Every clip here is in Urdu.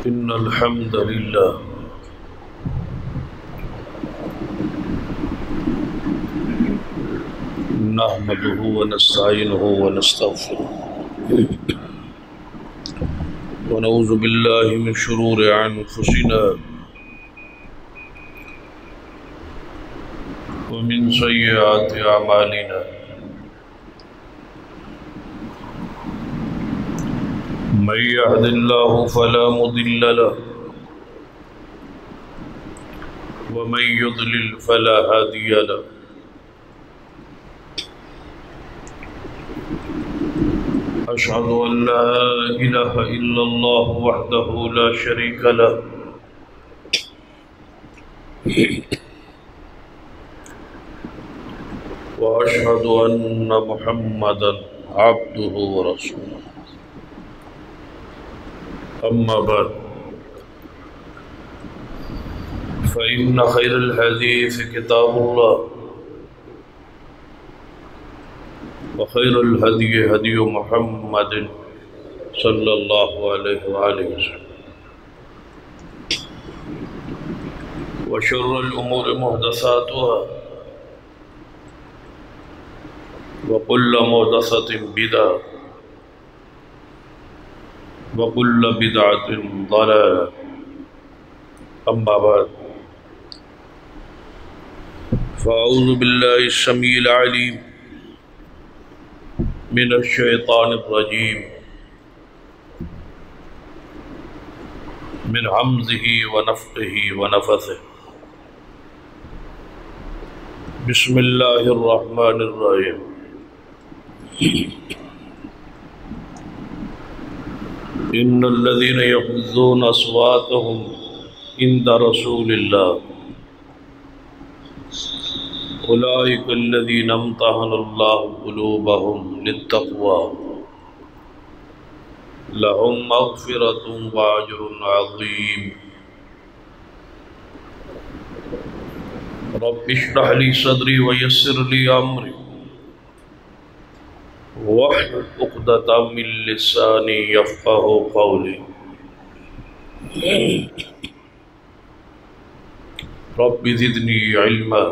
إن الحمد لله نحمده ونستعينه ونستغفره ونعوذ بالله من شرور أنفسنا ومن سيئات أعمالنا من يهد الله فلا مضل له ومن يضلل فلا هادي له أشهد أن لا إله إلا الله وحده لا شريك له وأشهد أن محمدا عبده ورسوله أما بعد فإن خير الحديث كتاب الله وخير الهدي هدي محمد صلى الله عليه وآله وسلم وشر الأمور محدثاتها وكل محدثة بدعة وكل بدعة ضلالة أما بعد فأعوذ بالله السميع العليم من الشيطان الرجيم من همزه ونفخه ونفثه بسم الله الرحمن الرحيم إن الذين يغضون أصواتهم عند رسول الله أولئك الذين امتحن الله قلوبهم للتقوى لهم مغفرة وأجر عظيم رب اشرح لي صدري ويسر لي أمري واحلل عقدة من لساني يفقهوا قولي رب زدني علما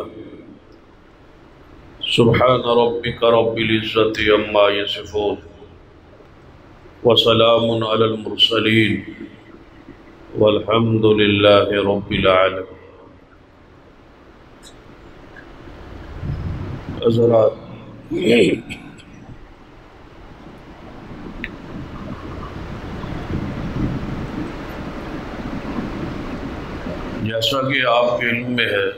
سبحان ربك رب العزة عما يصفون وسلام على المرسلين والحمد لله رب العالمين. حضرات، جیسا کہ آپ کے علم میں ہے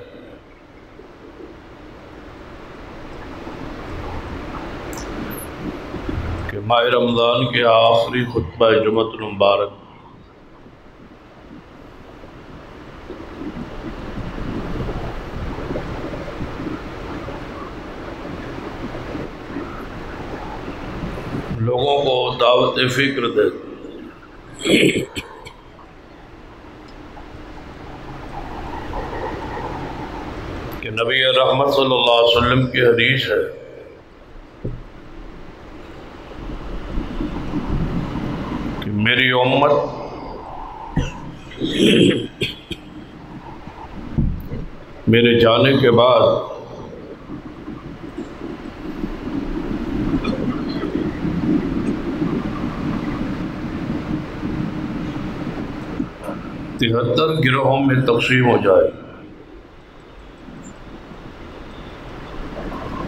کہ ماہ رمضان کے آخری خطبہ جمعۃ المبارک لوگوں کو دعوت فکر دے کہ نبی رحمت صلی اللہ علیہ وسلم کی حدیث ہے کہ میری امت میرے جانے کے بعد تہتر گروہوں میں تقسیم ہو جائے.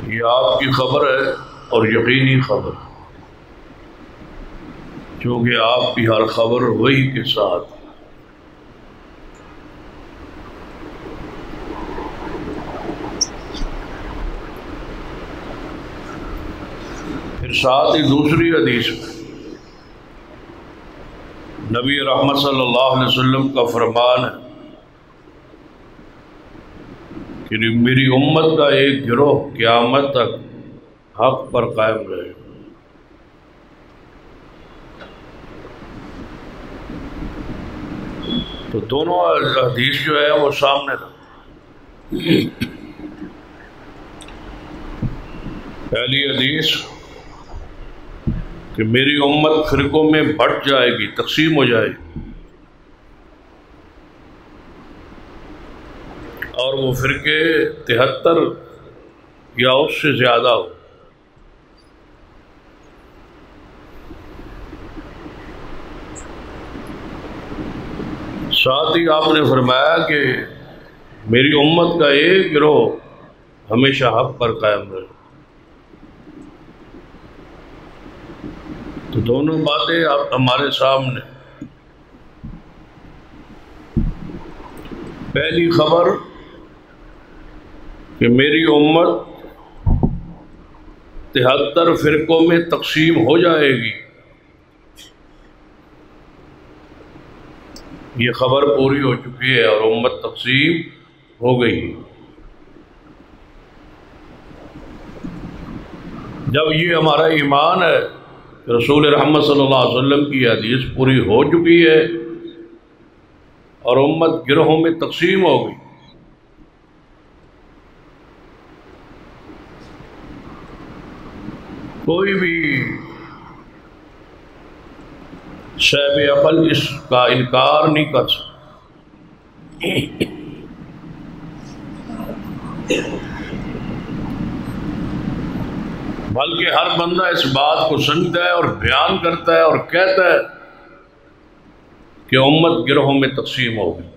یہ آپ کی خبر ہے اور یقینی خبر، کیونکہ آپ کی ہر خبر وحی کے ساتھ. پھر ساتھ ہی دوسری حدیث میں نبی رحمت صلی اللہ علیہ وسلم کا فرمان ہے کہ میری امت کا ایک گروہ قیامت تک حق پر قائم رہے. تو دونوں حدیث جو ہے وہ سامنے تھا. پہلی حدیث کہ میری امت فرقوں میں بٹ جائے گی، تقسیم ہو جائے گی. وہ فرقے 73 یا اس سے زیادہ ہو۔ ساتھ ہی آپ نے فرمایا کہ میری امت کا ایک گروہ ہمیشہ حق پر قائم رہے۔ تو دونوں باتیں آپ ہمارے سامنے۔ پہلی خبر کہ میری امت 73 فرقوں میں تقسیم ہو جائے گی، یہ خبر پوری ہو چکی ہے اور امت تقسیم ہو گئی۔ جب یہ ہمارا ایمان ہے کہ رسول رحمت صلی اللہ علیہ وسلم کی حدیث پوری ہو چکی ہے اور امت گروہوں میں تقسیم ہو گئی، کوئی بھی صاحب عقل اس کا انکار نہیں کر سکتا۔ بلکہ ہر بندہ اس بات کو سمجھتا ہے اور بیان کرتا ہے اور کہتا ہے کہ امت گروہوں میں تقسیم ہو گئی۔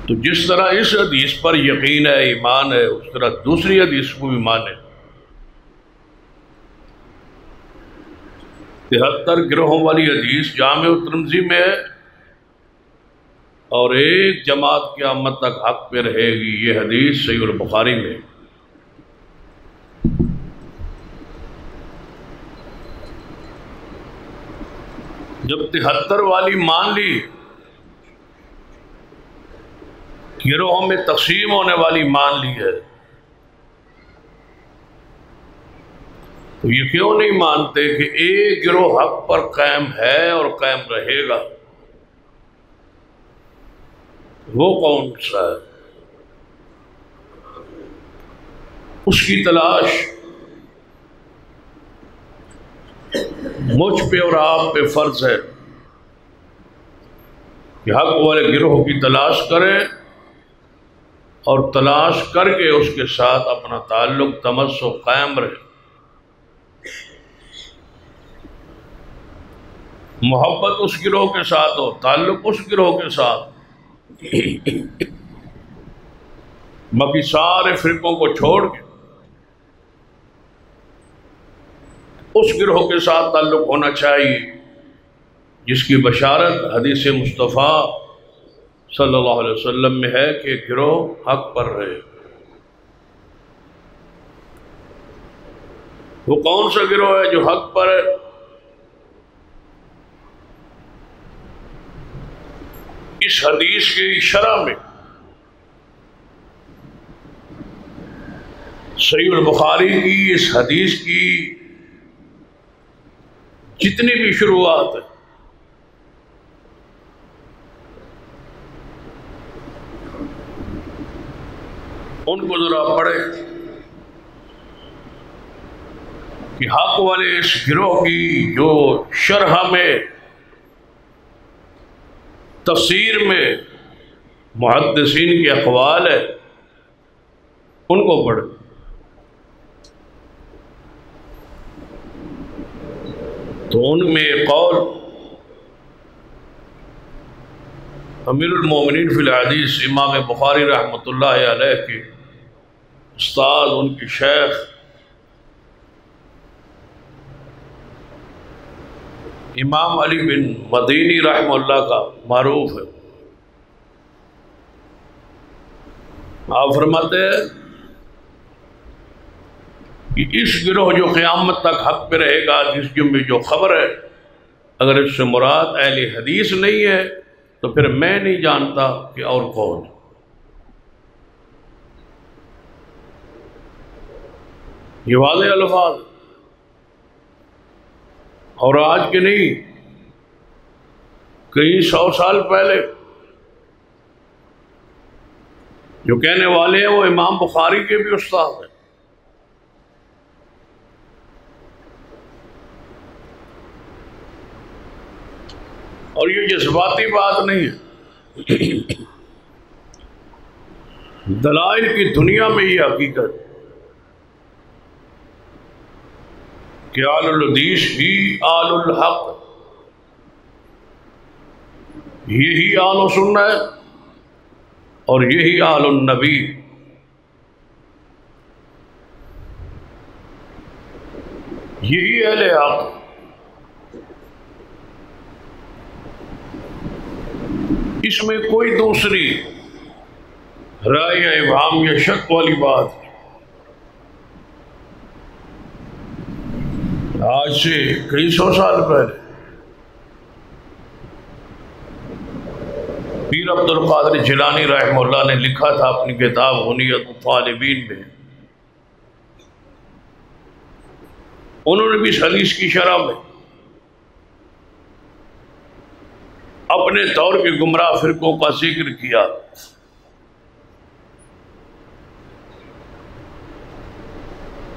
تو جس طرح اس حدیث پر یقین ہے، ایمان ہے، اس طرح دوسری حدیث کو بھی مانے۔ 73 گروہوں والی حدیث جامع ترمذی میں ہے، اور ایک جماعت قیامت تک حق پہ رہے گی، یہ حدیث صحیح البخاری میں۔ جب 73 والی مان لی، گروہوں میں تقسیم ہونے والی مان لی ہے، تو یہ کیوں نہیں مانتے کہ ایک گروہ حق پر قائم ہے اور قائم رہے گا؟ وہ کون سا ہے؟ اس کی تلاش مجھ پہ اور آپ پہ فرض ہے کہ حق والے گروہ کی تلاش کریں اور تلاش کر کے اس کے ساتھ اپنا تعلق تمسک قائم رہے، محبت اس گروہ کے ساتھ ہو، تعلق اس گروہ کے ساتھ، باقی سارے فرقوں کو چھوڑ کے اس گروہ کے ساتھ تعلق ہونا چاہیے جس کی بشارت حدیث مصطفیٰ صلی اللہ علیہ وسلم میں ہے کہ گروہ حق پر رہے۔ وہ کون سا گروہ ہے جو حق پر ہے؟ اس حدیث کی شرح میں صحیح البخاری کی اس حدیث کی جتنی بھی شروعات ہیں ان کو ذرا پڑھیں کہ حق والے اس گروہ کی جو شرح میں تفسیر میں محدثین کے اقوال ہے ان کو پڑھیں۔ تو ان میں قول امیر المومنین فی الحدیث امام بخاری رحمۃ اللہ علیہ کے استاد، ان کی شیخ امام علی بن مدینی رحمہ اللہ کا معروف ہے۔ آپ فرماتے ہیں کہ اس گروہ جو قیامت تک حق پہ رہے گا، جس کی میں جو خبر ہے، اگر اس سے مراد اہل حدیث نہیں ہے تو پھر میں نہیں جانتا کہ اور کون۔ یہ واضح الفاظ اور آج کے نہیں، کئی 100 سال پہلے جو کہنے والے ہیں وہ امام بخاری کے بھی استاد ہیں۔ اور اور یہ جذباتی بات نہیں ہے، دلائل کی دنیا میں یہ حقیقت کہ آل الحدیث ہی آل الحق، یہی آل سنہ ہے اور یہی آل النبی، یہی اہل حق۔ اس میں کوئی دوسری رائے یا ابہام یا شک والی بات آج سے کئی سو سال پہلے پیر عبد القادر جیلانی رحمہ اللہ نے لکھا تھا اپنی کتاب غنیۃ الطالبین میں، انہوں نے بھی اس حدیث کی شرح میں اپنے دور کے گمراہ فرقوں کا ذکر کیا۔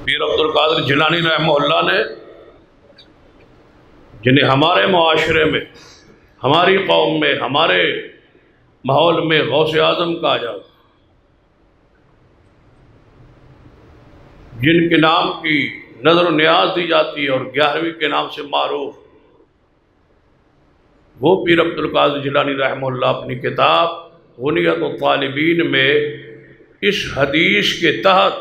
پیر عبد القادر جیلانی رحمہ اللہ نے، جنہیں ہمارے معاشرے میں، ہماری قوم میں، ہمارے ماحول میں غوث اعظم کہا جاتا، جن کے نام کی نظر و نیاز دی جاتی ہے اور 11ویں کے نام سے معروف، وہ پیر عبد القادر جیلانی رحمہ اللہ اپنی کتاب غنیۃ الطالبین میں اس حدیث کے تحت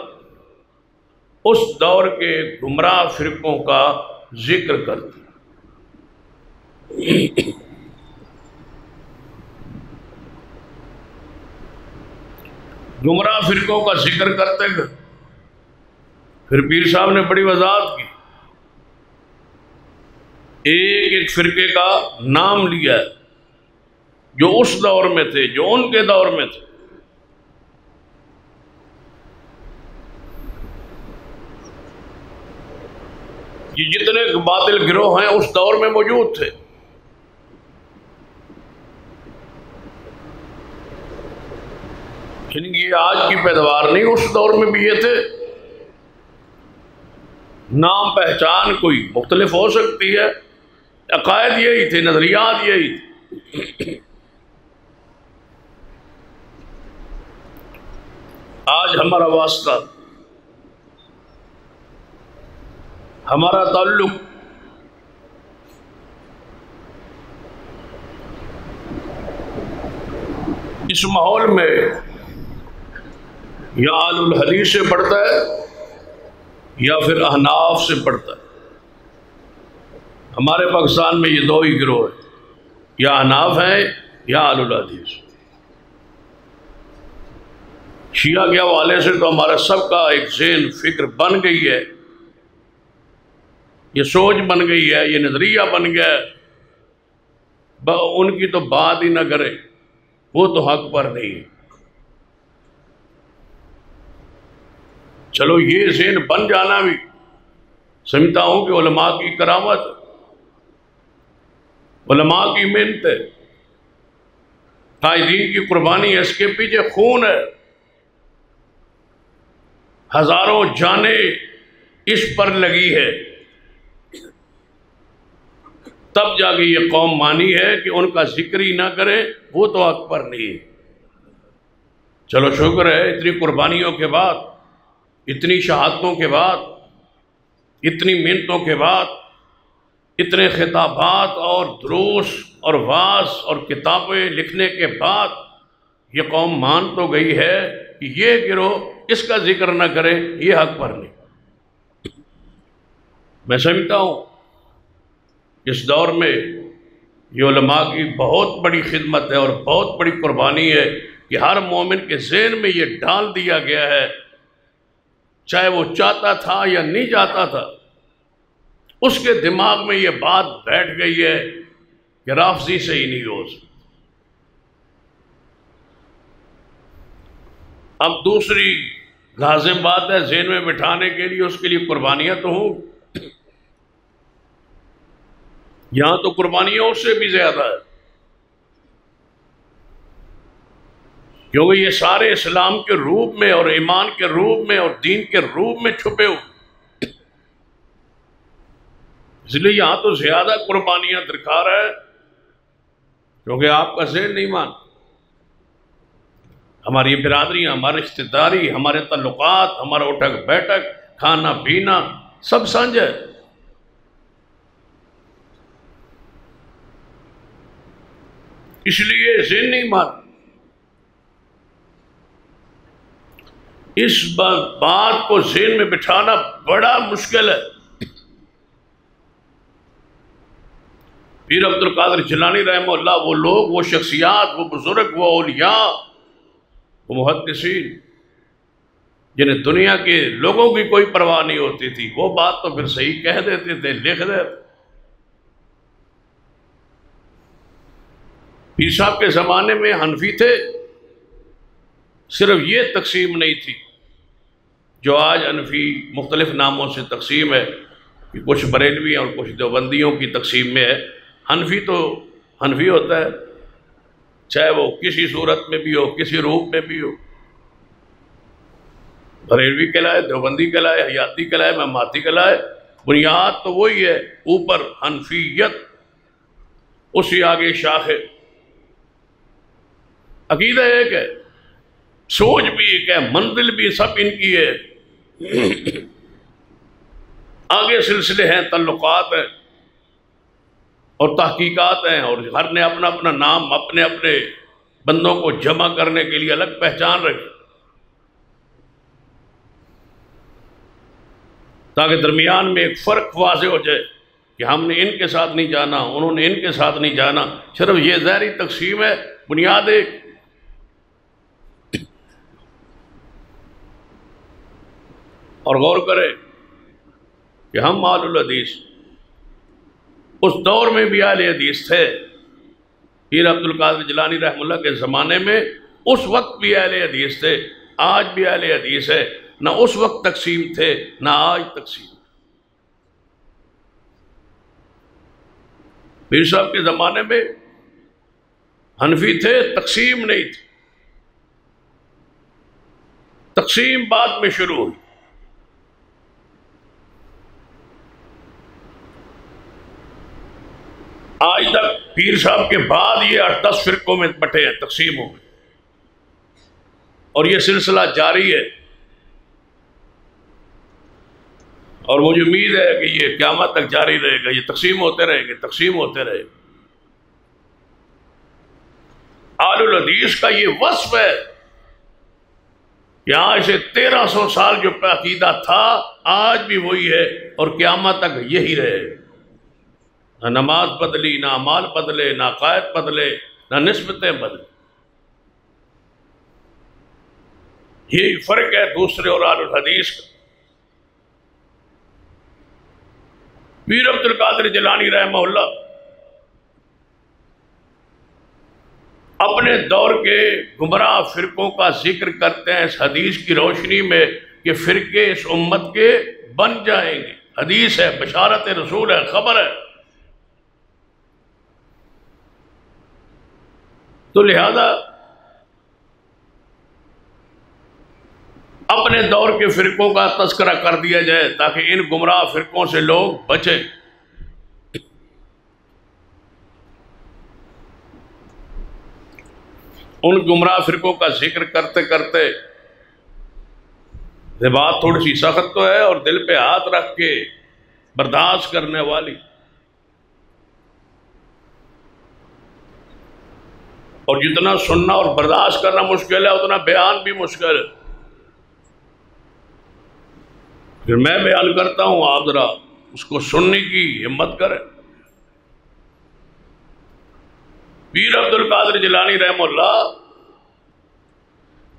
اس دور کے گمراہ فرقوں کا ذکر کرتے ہیں۔ گمراہ فرقوں کا ذکر کرتے ہیں، پھر پیر صاحب نے بڑی وضاحت کی، ایک ایک فرقے کا نام لیا ہے جو اس دور میں تھے، جو ان کے دور میں تھے۔ یہ جتنے باطل گروہ ہیں اس دور میں موجود تھے۔ ان کی آج کی پیداوار نہیں، اس دور میں بھی یہ تھے۔ نام پہچان کوئی مختلف ہو سکتی ہے، عقائد یہی تھے، نظریات یہی تھے۔ آج ہمارا واسطہ، ہمارا تعلق اس ماحول میں یا آل الحدیث سے پڑتا ہے یا پھر احناف سے پڑتا ہے۔ ہمارے پاکستان میں یہ دو ہی گروہ ہیں، یا احناف ہیں یا آل الحدیث۔ شیعہ کے حوالے سے تو ہمارا سب کا ایک ذہن فکر بن گئی ہے، یہ سوچ بن گئی ہے، یہ نظریہ بن گیا ہے، ان کی تو بات ہی نہ کرے، وہ تو حق پر نہیں ہے۔ چلو یہ ذہن بن جانا بھی سمجھتا ہوں کہ علماء کی کرامت، علماء کی محنت ہے، قائدین کی قربانی ہے، اس کے پیچھے خون ہے، ہزاروں جانیں اس پر لگی ہے، تب جا کے یہ قوم مانی ہے کہ ان کا ذکر ہی نہ کرے، وہ تو حق پر نہیں ہے۔ چلو شکر ہے، اتنی قربانیوں کے بعد، اتنی شہادتوں کے بعد، اتنی محنتوں کے بعد، اتنے خطابات اور دروس اور وعظ اور کتابیں لکھنے کے بعد یہ قوم مان تو گئی ہے کہ یہ گروہ اس کا ذکر نہ کرے، یہ حق پر نہیں۔ میں سمجھتا ہوں اس دور میں یہ علماء کی بہت بڑی خدمت ہے اور بہت بڑی قربانی ہے کہ ہر مومن کے ذہن میں یہ ڈال دیا گیا ہے، چاہے وہ چاہتا تھا یا نہیں چاہتا تھا، اس کے دماغ میں یہ بات بیٹھ گئی ہے کہ رافضی سے ہی نہیں ہو سکتا۔ اب دوسری لازم بات ہے ذہن میں بٹھانے کے لیے، اس کے لیے قربانیاں تو ہوں، یہاں تو قربانیاں اس سے بھی زیادہ ہے، کیونکہ یہ سارے اسلام کے روپ میں اور ایمان کے روپ میں اور دین کے روپ میں چھپے ہوئے، اس لیے یہاں تو زیادہ قربانیاں درکار ہے۔ کیونکہ آپ کا ذہن نہیں مان. ہماری برادری، ہماری رشتہ داری، ہمارے تعلقات، ہمارا اٹھک بیٹھک، کھانا پینا سب سانجھ ہے. اس لیے ذہن نہیں مان. اس بات کو ذہن میں بٹھانا بڑا مشکل ہے. پیر عبد القادر جیلانی رحمہ اللہ، وہ لوگ، وہ شخصیات، وہ بزرگ، وہ اولیاء، وہ محدثین جنہیں دنیا کے لوگوں کی کوئی پرواہ نہیں ہوتی تھی، وہ بات تو پھر صحیح کہہ دیتے تھے، لکھ دیتے. پیر صاحب کے زمانے میں حنفی تھے. صرف یہ تقسیم نہیں تھی جو آج حنفی مختلف ناموں سے تقسیم ہے، کہ کچھ بریلوی اور کچھ دیوبندیوں کی تقسیم میں ہے. حنفی تو حنفی ہوتا ہے، چاہے وہ کسی صورت میں بھی ہو، کسی روپ میں بھی ہو. بریلوی کہلائے، دیوبندی کہلائے، حیاتی کہلائے، مماتی کہلائے، بنیاد تو وہی ہے. اوپر حنفیت، اسی آگے شاخ ہے. عقیدہ ایک ہے، سوچ بھی ایک ہے، منزل بھی سب ان کی ہے. آگے سلسلے ہیں، تعلقات ہیں اور تحقیقات ہیں، اور ہر نے اپنا اپنا نام اپنے اپنے بندوں کو جمع کرنے کے لیے الگ پہچان رکھی، تاکہ درمیان میں ایک فرق واضح ہو جائے کہ ہم نے ان کے ساتھ نہیں جانا، انہوں نے ان کے ساتھ نہیں جانا. صرف یہ ظاہری تقسیم ہے، بنیاد ایک. اور غور کرے کہ ہم اہل الحدیث اس دور میں بھی اہل حدیث تھے. پیر عبد القادر جیلانی رحمہ اللہ کے زمانے میں اس وقت بھی اہل حدیث تھے، آج بھی اہل حدیث ہے. نہ اس وقت تقسیم تھے، نہ آج تقسیم. پیر صاحب کے زمانے میں حنفی تھے، تقسیم نہیں تھی. تقسیم بعد میں شروع ہوئی. آج تک پیر صاحب کے بعد یہ 8-10 فرقوں میں بٹے ہیں، تقسیم ہو گئے، اور یہ سلسلہ جاری ہے. اور مجھے امید ہے کہ یہ قیامت تک جاری رہے گا. یہ تقسیم ہوتے رہے گے، تقسیم ہوتے رہے گا. اہل الحدیث کا یہ وصف ہے کہ آج سے 1300 سال جو عقیدہ تھا آج بھی وہی ہے، اور قیامت تک یہی رہے. نہ نماز بدلی، نہ اعمال بدلے، نہ عقائد بدلے، نہ نسبتیں بدلے. یہی فرق ہے دوسرے اور اہل الحدیث کا. پیر عبد القادر جیلانی رحمہ اللہ اپنے دور کے گمراہ فرقوں کا ذکر کرتے ہیں اس حدیث کی روشنی میں کہ فرقے اس امت کے بن جائیں گے. حدیث ہے، بشارت رسول ہے، خبر ہے. تو لہذا اپنے دور کے فرقوں کا تذکرہ کر دیا جائے تاکہ ان گمراہ فرقوں سے لوگ بچیں. ان گمراہ فرقوں کا ذکر کرتے کرتے یہ بات تھوڑی سی سخت تو ہے اور دل پہ ہاتھ رکھ کے برداشت کرنے والی، اور جتنا سننا اور برداشت کرنا مشکل ہے اتنا بیان بھی مشکل ہے. پھر میں بیان کرتا ہوں، آپ ذرا اس کو سننے کی ہمت کریں. پیر عبد القادر جیلانی رحمہ اللہ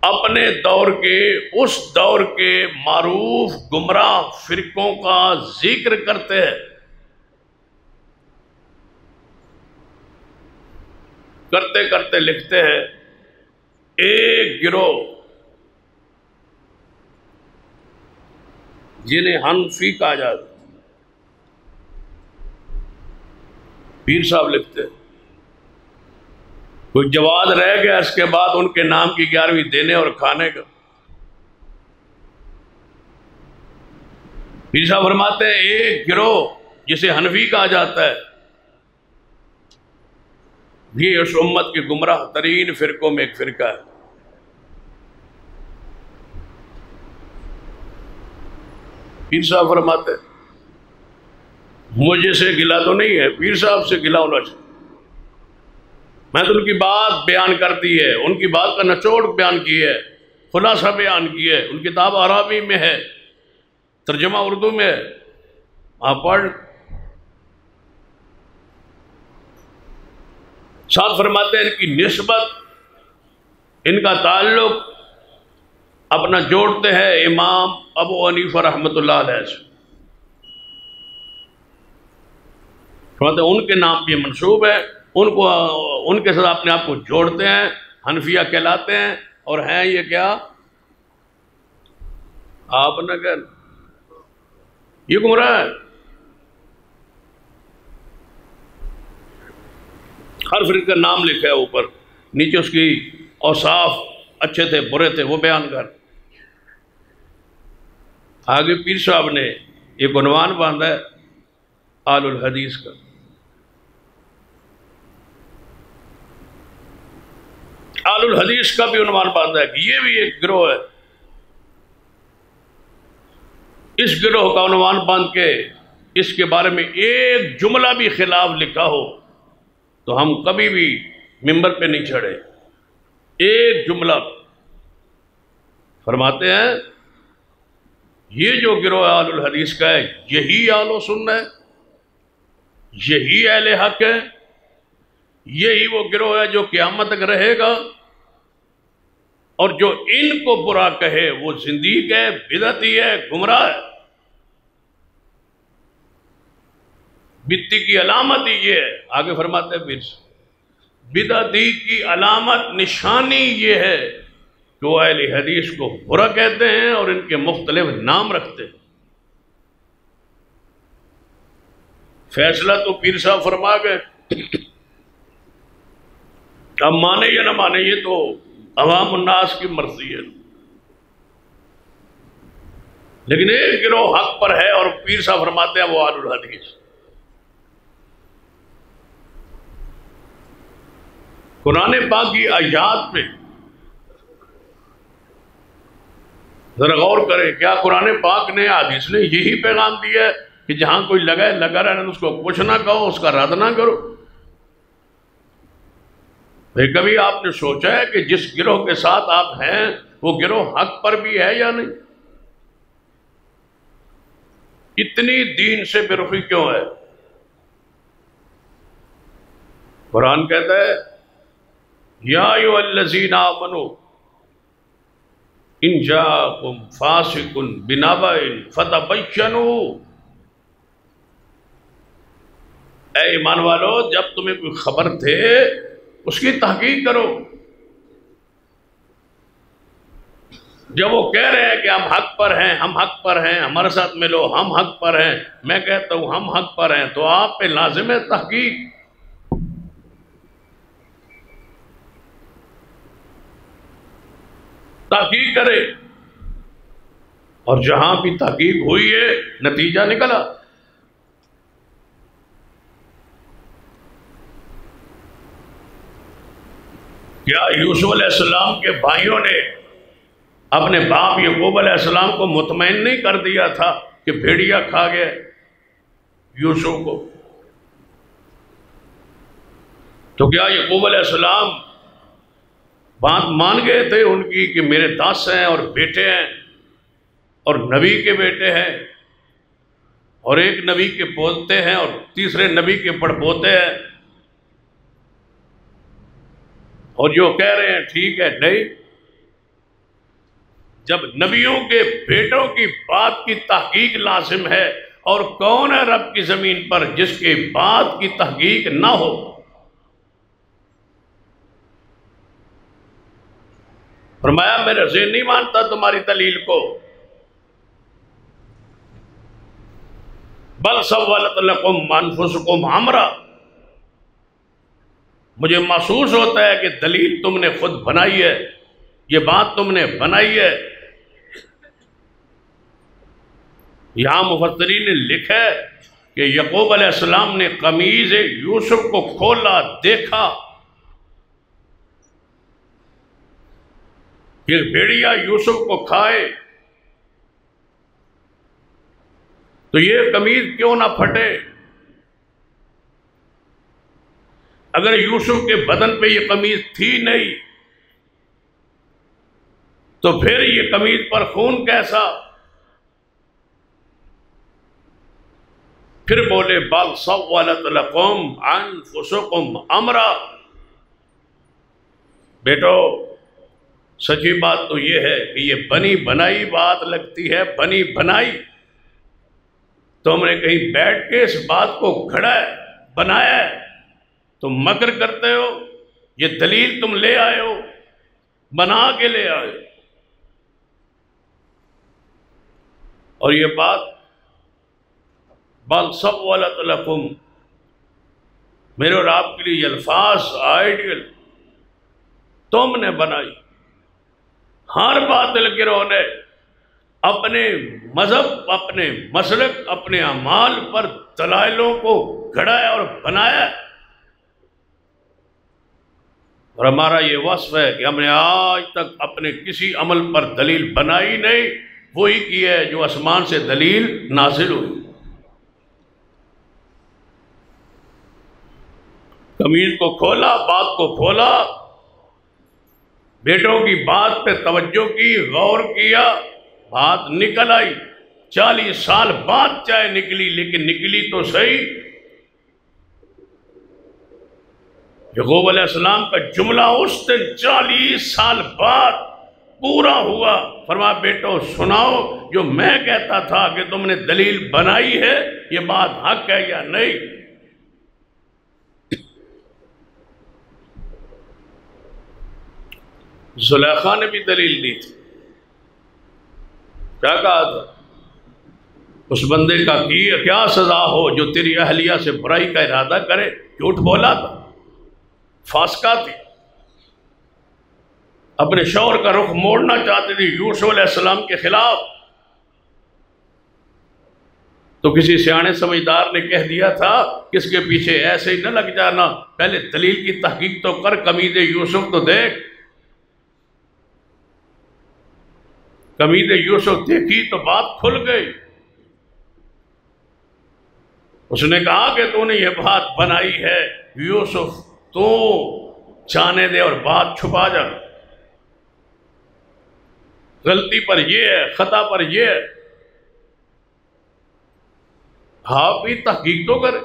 اپنے دور کے، اس دور کے معروف گمراہ فرقوں کا ذکر کرتے ہیں. کرتے کرتے لکھتے ہیں، ایک گروہ جنہیں حنفی کہا جاتا. پیر صاحب لکھتے ہیں کوئی جواز رہ گیا اس کے بعد ان کے نام کی 11ویں دینے اور کھانے کا. پیر صاحب فرماتے ہیں ایک گروہ جسے حنفی کہا جاتا ہے، یہ اس امت کے گمراہ ترین فرقوں میں ایک فرقہ ہے۔ پیر صاحب فرماتے ہیں مجھے سے گلا تو نہیں ہے، پیر صاحب سے گلا ہونا چاہیے۔ میں تو ان کی بات بیان کر دی ہے، ان کی بات کا نچوڑ بیان کی ہے، خلاصہ بیان کی ہے، ان کتاب عربی میں ہے، ترجمہ اردو میں ہے، آپ پڑھ۔ ساتھ فرماتے ہیں ان کی نسبت، ان کا تعلق اپنا جوڑتے ہیں امام ابو حنیفہ رحمۃ اللہ علیہ سے۔ فرماتے ہیں ان کے نام بھی منسوب ہے، ان کے ساتھ اپنے آپ کو جوڑتے ہیں، حنفیہ کہلاتے ہیں، اور ہیں یہ کیا؟ آپ نہ کہنا، یہ گمراہ ہے۔ ہر فرقے کا نام لکھا ہے اوپر، نیچے اس کی اوصاف، اچھے تھے برے تھے وہ بیان کر۔ آگے پیر صاحب نے ایک عنوان باندھا ہے آل الحدیث کا۔ آل الحدیث کا بھی عنوان باندھا ہے کہ یہ بھی ایک گروہ ہے۔ اس گروہ کا عنوان باندھ کے اس کے بارے میں ایک جملہ بھی خلاف لکھا ہو تو ہم کبھی بھی ممبر پہ نہیں چڑھے، ایک جملہ۔ فرماتے ہیں یہ جو گروہ آل الحدیث کا ہے یہی آل و سنت ہے، یہی اہل حق ہے، یہی وہ گروہ ہے جو قیامت تک رہے گا، اور جو ان کو برا کہے وہ زندیق ہے، بدعتی ہے، گمراہ ہے۔ بدعتی کی علامت ہی یہ ہے، آگے فرماتے ہیں پھر بدعتی کی علامت نشانی یہ ہے کہ وہ اہل حدیث کو برا کہتے ہیں اور ان کے مختلف نام رکھتے ہیں۔ فیصلہ تو پیر صاحب فرما گئے، اب مانے یا نہ مانے یہ تو عوام الناس کی مرضی ہے، لیکن ایک گروہ حق پر ہے اور پیر صاحب فرماتے ہیں وہ آل الحدیث۔ قرآن پاک کی آیات میں ذرا غور کریں، کیا قرآن پاک نے حدیث نے یہی پیغام دیا ہے کہ جہاں کوئی لگا رہنا اس کو کچھ نہ کہو، اس کا رد نہ کرو؟ بھئی کبھی آپ نے سوچا ہے کہ جس گروہ کے ساتھ آپ ہیں وہ گروہ حق پر بھی ہے یا نہیں؟ اتنی دین سے بے رخی کیوں ہے؟ قرآن کہتا ہے یا ایھا الذین آمنوا ان جاءکم فاسق بنبأ فتبینوا، اے ایمان والو جب تمہیں کوئی خبر تھے اس کی تحقیق کرو۔ جب وہ کہہ رہے ہیں کہ ہم حق پر ہیں، ہم حق پر ہیں، ہمارے ساتھ ملو، ہم حق پر ہیں، میں کہتا ہوں ہم حق پر ہیں، تو آپ پہ لازم ہے تحقیق۔ تحقیق کرے، اور جہاں بھی تحقیق ہوئی ہے نتیجہ نکلا۔ کیا یوسف علیہ السلام کے بھائیوں نے اپنے باپ یعقوب علیہ السلام کو مطمئن نہیں کر دیا تھا کہ بھیڑیا کھا گیا یوسف کو؟ تو کیا یعقوب علیہ السلام بات مان گئے تھے ان کی کہ میرے 10 ہیں اور بیٹے ہیں اور نبی کے بیٹے ہیں اور ایک نبی کے پوتے ہیں اور تیسرے نبی کے پڑپوتے ہیں، اور جو کہہ رہے ہیں ٹھیک ہے؟ نہیں، جب نبیوں کے بیٹوں کی بات کی تحقیق لازم ہے، اور کون ہے رب کی زمین پر جس کی بات کی تحقیق نہ ہو؟ فرمایا میرا ذہن نہیں مانتا تمہاری دلیل کو، بل سولت لکم انفسکم امرا، مجھے محسوس ہوتا ہے کہ دلیل تم نے خود بنائی ہے، یہ بات تم نے بنائی ہے۔ یہاں مفسرین نے لکھا ہے کہ یعقوب علیہ السلام نے قمیض یوسف کو کھولا، دیکھا کہ بھیڑیا یوسف کو کھائے تو یہ قمیض کیوں نہ پھٹے؟ اگر یوسف کے بدن پہ یہ قمیض تھی نہیں تو پھر یہ قمیض پر خون کیسا؟ پھر بولے بل سولت لکم انفسکم امرا، بیٹو سچی بات تو یہ ہے کہ یہ بنی بنائی بات لگتی ہے، بنی بنائی۔ تم نے کہیں بیٹھ کے اس بات کو گھڑا ہے، بنایا ہے، تم مکر کرتے ہو، یہ دلیل تم لے آئے ہو، بنا کے لے آئے ہو۔ اور یہ بات بل سولت لکم، میرے اور آپ کے لیے یہ الفاظ آئیڈیل تم نے بنائی۔ ہر باطل گروہ نے اپنے مذہب، اپنے مسلک، اپنے اعمال پر دلائلوں کو گھڑایا اور بنایا، اور ہمارا یہ وصف ہے کہ ہم نے آج تک اپنے کسی عمل پر دلیل بنائی نہیں، وہی کی ہے جو آسمان سے دلیل نازل ہوئی۔ قمیض کو کھولا، بات کو کھولا، بیٹوں کی بات پہ توجہ کی، غور کیا، بات نکل آئی۔ 40 سال بعد چاہے نکلی، لیکن نکلی تو صحیح۔ یعقوب علیہ السلام کا جملہ اس دن 40 سال بعد پورا ہوا۔ فرمایا بیٹو سناؤ، جو میں کہتا تھا کہ تم نے دلیل بنائی ہے، یہ بات حق ہے یا نہیں؟ زلیخا نے بھی دلیل دی تھی، کیا کہا تھا؟ اس بندے کا کیا سزا ہو جو تیری اہلیہ سے برائی کا ارادہ کرے؟ جھوٹ بولا تھا، فاسقہ تھی، اپنے شوہر کا رخ موڑنا چاہتی تھی یوسف علیہ السلام کے خلاف، تو کسی سیانے سمجھدار نے کہہ دیا تھا کہ اس کے پیچھے ایسے ہی نہ لگ جانا، پہلے دلیل کی تحقیق تو کر، قمیض یوسف تو دیکھ۔ قمیض یوسف دیکھی تو بات کھل گئی۔ اس نے کہا کہ تو نے یہ بات بنائی ہے، یوسف تو جانے دے اور بات چھپا جا، غلطی پر یہ ہے، خطا پر یہ ہے، آپ بھی تحقیق تو کرے،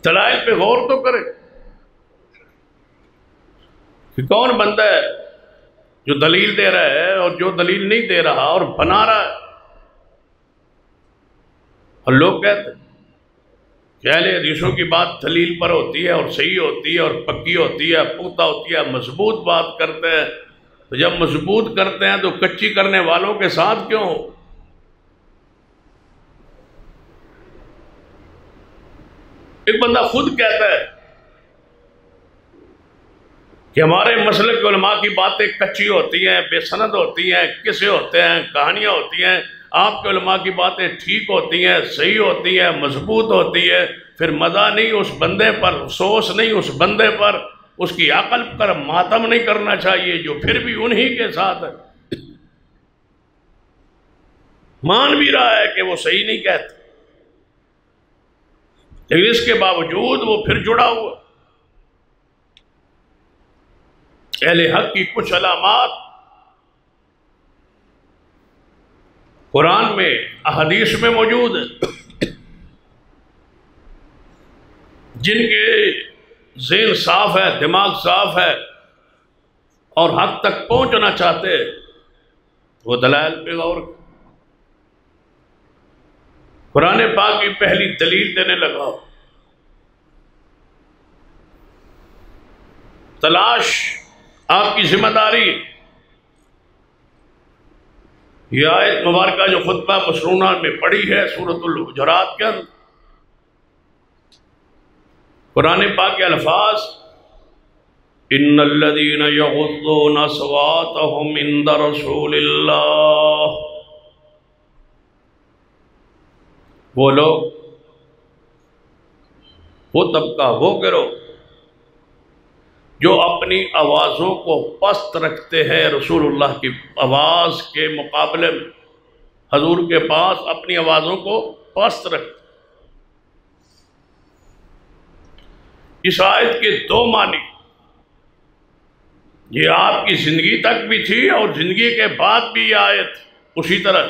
دلائل پہ غور تو کرے کہ کون بندہ ہے جو دلیل دے رہا ہے اور جو دلیل نہیں دے رہا اور بنا رہا ہے۔ اور لوگ کہتے ہیں کہ اہل حدیثوں کی بات دلیل پر ہوتی ہے اور صحیح ہوتی ہے اور پکی ہوتی ہے، پختہ ہوتی ہے، مضبوط بات کرتے ہیں، تو جب مضبوط کرتے ہیں تو کچی کرنے والوں کے ساتھ کیوں ہو؟ ایک بندہ خود کہتا ہے کہ ہمارے مسلک کے علماء کی باتیں کچی ہوتی ہیں، بے سند ہوتی ہیں، قصے ہوتے ہیں، کہانیاں ہوتی ہیں، آپ کے علماء کی باتیں ٹھیک ہوتی ہیں، صحیح ہوتی ہیں، مضبوط ہوتی ہے، پھر مزہ نہیں اس بندے پر، افسوس نہیں اس بندے پر، اس کی عقل پر ماتم نہیں کرنا چاہیے جو پھر بھی انہی کے ساتھ ہے، مان بھی رہا ہے کہ وہ صحیح نہیں کہتے، لیکن اس کے باوجود وہ پھر جڑا ہوا۔ اہل حق کی کچھ علامات قرآن میں، احادیث میں موجود ہیں، جن کے ذہن صاف ہے، دماغ صاف ہے اور حق تک پہنچنا چاہتے ہیں، وہ دلائل پہ غور۔ قرآن پاک کی پہلی دلیل دینے لگا، تلاش آپ کی ذمہ داری۔ یہ آیت مبارکہ جو خطبہ مسنونہ میں پڑھی ہے سورۃ الحجرات کے اندر، قرآن پاک کے الفاظ ان الذین یغضون اصواتهم عند رسول اللہ، وہ لوگ، وہ طبقہ، وہ گروہ جو اپنی آوازوں کو پست رکھتے ہیں رسول اللہ کی آواز کے مقابلے میں، حضور کے پاس اپنی آوازوں کو پست رکھتے۔ اس آیت کے دو معنی، یہ آپ کی زندگی تک بھی تھی اور زندگی کے بعد بھی یہ آیت اسی طرح۔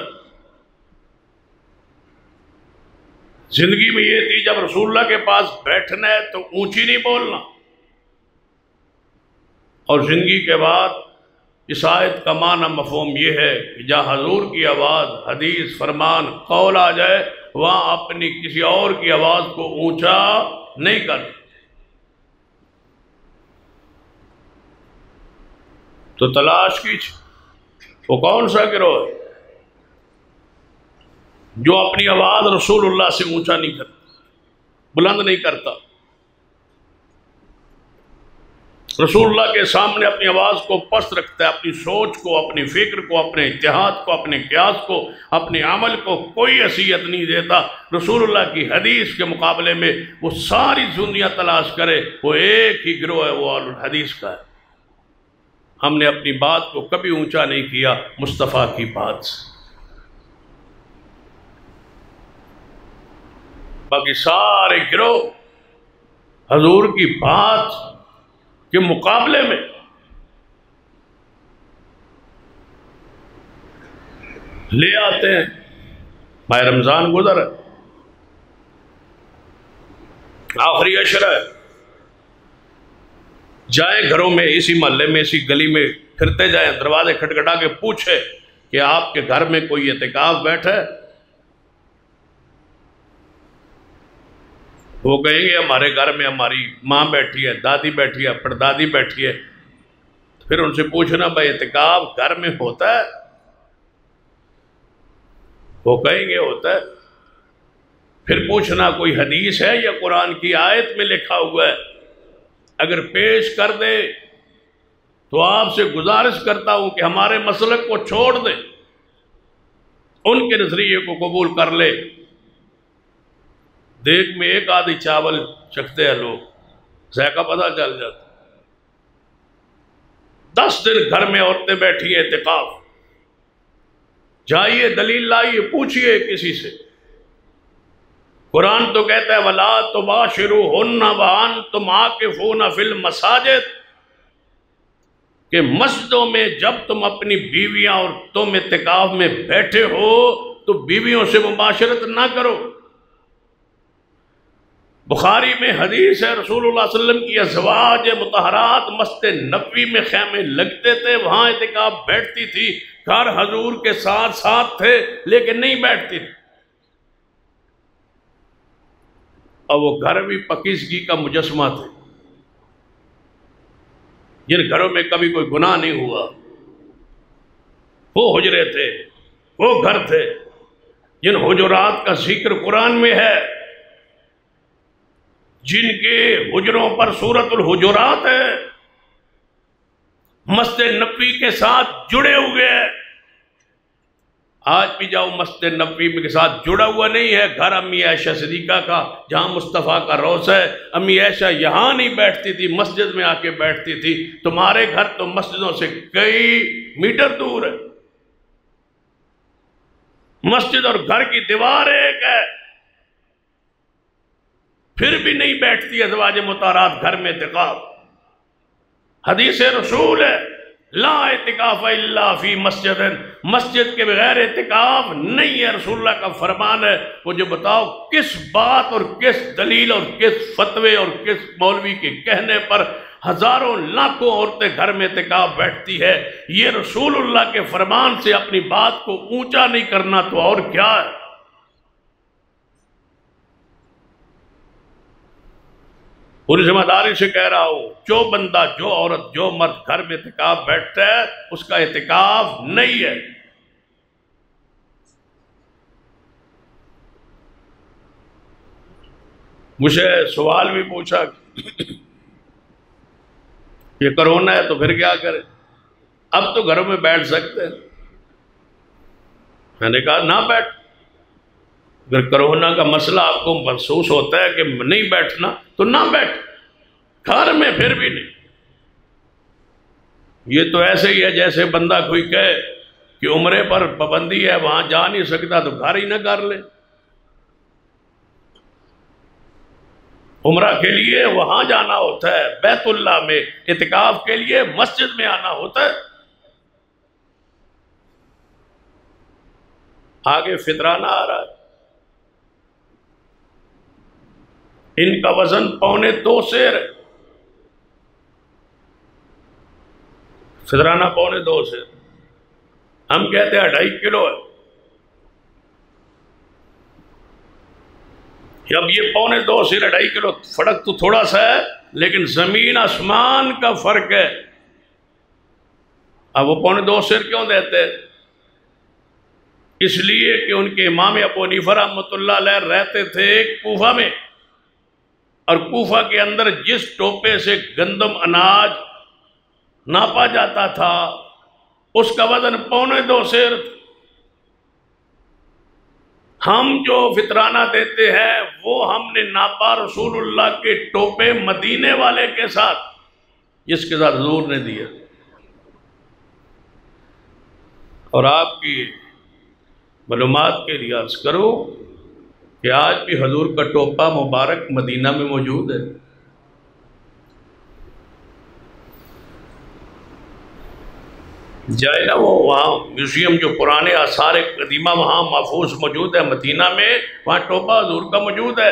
زندگی میں یہ تھی جب رسول اللہ کے پاس بیٹھنا ہے تو اونچی نہیں بولنا، اور زندگی کے بعد اس آیت کا معنی مفہوم یہ ہے کہ جہاں حضور کی آواز، حدیث، فرمان، قول آ جائے وہاں اپنی کسی اور کی آواز کو اونچا نہیں کرنا۔ تو تلاش کیجیے وہ کون سا گروہ ہے جو اپنی آواز رسول اللہ سے اونچا نہیں کرتا، بلند نہیں کرتا، رسول اللہ کے سامنے اپنی آواز کو پست رکھتا ہے، اپنی سوچ کو، اپنی فکر کو، اپنے اتحاد کو، اپنے قیاس کو، اپنے عمل کو کوئی حیثیت نہیں دیتا۔ رسول اللہ کی حدیث کے مقابلے میں وہ ساری دنیا تلاش کرے، وہ ایک ہی گروہ ہے، وہ اہل الحدیث کا ہے۔ ہم نے اپنی بات کو کبھی اونچا نہیں کیا مصطفیٰ کی بات سے، باقی سارے گروہ حضور کی بات کے مقابلے میں لے آتے ہیں۔ ماہ رمضان گزر ہے، آخری عشرہ ہے، جائیں گھروں میں، اسی محلے میں، اسی گلی میں پھرتے جائیں، دروازے کھٹکھٹا کے پوچھے کہ آپ کے گھر میں کوئی اعتکاف بیٹھا ہے؟ وہ کہیں گے ہمارے گھر میں ہماری ماں بیٹھی ہے، دادی بیٹھی ہے، پردادی بیٹھی ہے۔ پھر ان سے پوچھنا بھائی اعتکاف گھر میں ہوتا ہے؟ وہ کہیں گے ہوتا ہے۔ پھر پوچھنا کوئی حدیث ہے یا قرآن کی آیت میں لکھا ہوا ہے؟ اگر پیش کر دے تو آپ سے گزارش کرتا ہوں کہ ہمارے مسلک کو چھوڑ دے، ان کے نظریے کو قبول کر لے۔ دیکھ میں ایک آدھی چاول چکھتے ہیں لوگ، ذائقہ پتہ چل جاتا۔ 10 دن گھر میں عورتیں بیٹھی ہیں اعتکاف، جائیے دلیل لائیے، پوچھئے کسی سے۔ قرآن تو کہتا ہے وَلَا تُبَاشِرُوهُنَّ وَأَنْتُمْ عَاكِفُونَ فِي الْمَسَاجِدِ، کہ مسجدوں میں جب تم اپنی بیویاں اور تم اعتکاف میں بیٹھے ہو تو بیویوں سے مباشرت نہ کرو۔ بخاری میں حدیث ہے رسول اللہ صلی اللہ علیہ وسلم کی ازواج مطہرات مسجد نبوی میں خیمے لگتے تھے، وہاں اعتکاف بیٹھتی تھی، گھر حضور کے ساتھ ساتھ تھے لیکن نہیں بیٹھتی تھی، اور وہ گھر بھی پاکیزگی کا مجسمہ تھے، جن گھروں میں کبھی کوئی گناہ نہیں ہوا، وہ حجرے تھے، وہ گھر تھے جن حجرات کا ذکر قرآن میں ہے، جن کے حجروں پر سورۃ الحجرات ہے، مسجد نبوی کے ساتھ جڑے ہوئے ہیں۔ آج بھی جاؤ مسجد نبوی کے ساتھ جڑا ہوا نہیں ہے گھر امی عائشہ صدیقہ کا، جہاں مصطفیٰ کا روضہ ہے۔ امی عائشہ یہاں نہیں بیٹھتی تھی، مسجد میں آ کے بیٹھتی تھی۔ تمہارے گھر تو مسجدوں سے کئی میٹر دور ہے، مسجد اور گھر کی دیوار ایک ہے، پھر بھی نہیں بیٹھتی ازواج مطہرات گھر میں اعتکاف۔ حدیث رسول ہے لا اعتکاف الا فی مسجد، مسجد کے بغیر اعتکاف نہیں ہے، رسول اللہ کا فرمان ہے۔ مجھے بتاؤ کس بات اور کس دلیل اور کس فتوے اور کس مولوی کے کہنے پر ہزاروں لاکھوں عورتیں گھر میں اعتکاف بیٹھتی ہے؟ یہ رسول اللہ کے فرمان سے اپنی بات کو اونچا نہیں کرنا تو اور کیا ہے؟ پوری ذمہ داری سے کہہ رہا ہوں، جو بندہ، جو عورت، جو مرد گھر میں اعتکاف بیٹھتا ہے اس کا اعتکاف نہیں ہے۔ مجھے سوال بھی پوچھا یہ کرونا ہے تو پھر کیا کرے؟ اب تو گھروں میں بیٹھ سکتے ہیں۔ میں نے کہا نہ بیٹھ، اگر کرونا کا مسئلہ آپ کو محسوس ہوتا ہے کہ نہیں بیٹھنا تو نہ بیٹھ، گھر میں پھر بھی نہیں۔ یہ تو ایسے ہی ہے جیسے بندہ کوئی کہے کہ عمرے پر پابندی ہے، وہاں جا نہیں سکتا تو گھر ہی نہ کر لے۔ عمرہ کے لیے وہاں جانا ہوتا ہے، بیت اللہ میں، اعتکاف کے لیے مسجد میں آنا ہوتا ہے۔ آگے فطرانہ آ رہا ہے، ان کا وزن 2.25 سیر ہے، فطرانہ 2.25 سیر، ہم کہتے ہیں 2.5 کلو ہے۔ اب یہ 2.25 سیر 2.5 کلو، فرق تو تھوڑا سا ہے لیکن زمین آسمان کا فرق ہے۔ اب وہ 2.25 سیر کیوں دیتے؟ اس لیے کہ ان کے امام ابو حنیفہ رحمۃ اللہ علیہ رہتے تھے کوفہ میں، اور کوفہ کے اندر جس ٹوپے سے گندم اناج ناپا جاتا تھا اس کا وزن 2.25 سیر تھا۔ ہم جو فطرانہ دیتے ہیں وہ ہم نے ناپا رسول اللہ کے ٹوپے مدینے والے کے ساتھ، جس کے ساتھ حضور نے دیا۔ اور آپ کی معلومات کے لیے عرض کرو کہ آج بھی حضور کا ٹوپا مبارک مدینہ میں موجود ہے۔ جائے نا وہ وہاں میوزیم جو پرانے آثار قدیمہ وہاں محفوظ موجود ہے مدینہ میں، وہاں ٹوپا حضور کا موجود ہے۔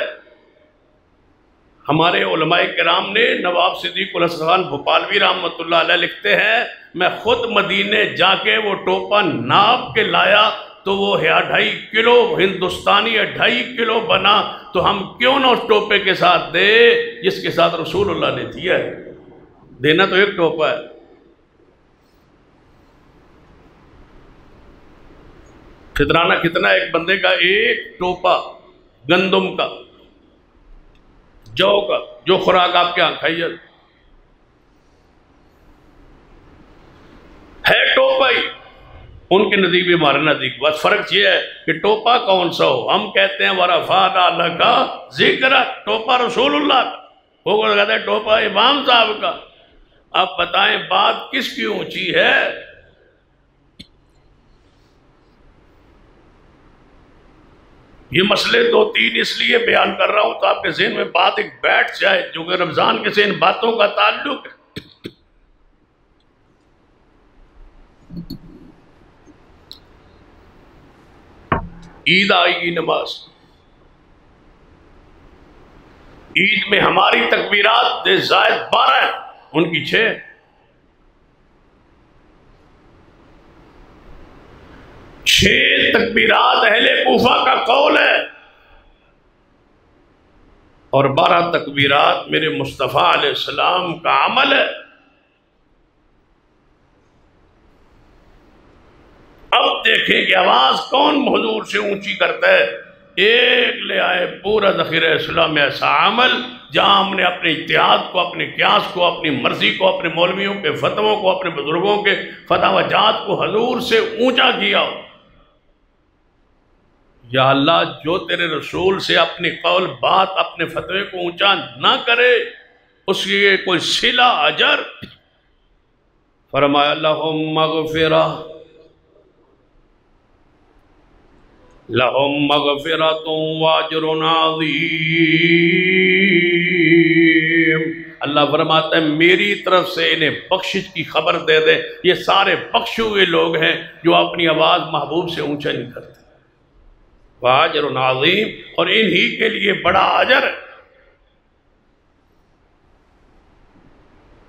ہمارے علماء کرام نے، نواب صدیق الحسن خان بھوپالوی رحمۃ اللہ علیہ لکھتے ہیں، میں خود مدینے جا کے وہ ٹوپا ناپ کے لایا تو وہ 2.5 کلو ہندوستانی 2.5 کلو بنا، تو ہم کیوں نہ اس ٹوپے کے ساتھ دے جس کے ساتھ رسول اللہ نے دیا ہے؟ دینا تو ایک ٹوپا ہے۔ فطرانہ کتنا ایک بندے کا؟ ایک ٹوپا گندم کا، جو کا، جو خوراک آپ کے یہاں کھائی جاتی ہے ٹوپا ہی، ان کے نزدیک بھی ہمارے نزدیک، بس فرق یہ ہے کہ ٹوپا کون سا ہو۔ ہم کہتے ہیں وَرَفَعْنَا لَكَ ذِكْرَكَ، ٹوپا رسول اللہ کا، وہ کہتے ہیں ٹوپا امام صاحب کا۔ اب بتائیں بات کس کی اونچی ہے؟ یہ مسئلے 2-3 اس لیے بیان کر رہا ہوں تو آپ کے ذہن میں بات ایک بیٹھ جائے، جو کہ رمضان کے سے ان باتوں کا تعلق ہے۔ عید آئے گی، نماز، عید میں ہماری تکبیرات زائد 12 ہیں، ان کی 6۔ 6 تکبیرات اہل کوفہ کا قول ہے، اور 12 تکبیرات میرے مصطفیٰ علیہ السلام کا عمل ہے۔ اب دیکھیں کہ آواز کون حضور سے اونچی کرتا ہے؟ ایک لے آئے پورا ذخیرہ اسلام ایسا عمل جہاں ہم نے اپنے اجتہاد کو، اپنے قیاس کو، اپنی مرضی کو، اپنے مولویوں کے فتووں کو، اپنے بزرگوں کے فتویٰ جات کو حضور سے اونچا کیا۔ یا اللہ، جو تیرے رسول سے اپنی قول بات، اپنے فتوے کو اونچا نہ کرے اس کی کوئی صلہ اجر۔ فرمایا لہم مغفرہ، لہم مغفرۃ واجر عظیم۔ اللہ فرماتا ہے میری طرف سے انہیں بخشش کی خبر دے دے، یہ سارے بخشے ہوئے لوگ ہیں جو اپنی آواز محبوب سے اونچا نہیں کرتے۔ واجر عظیم، اور انہی کے لیے بڑا اجر ہے۔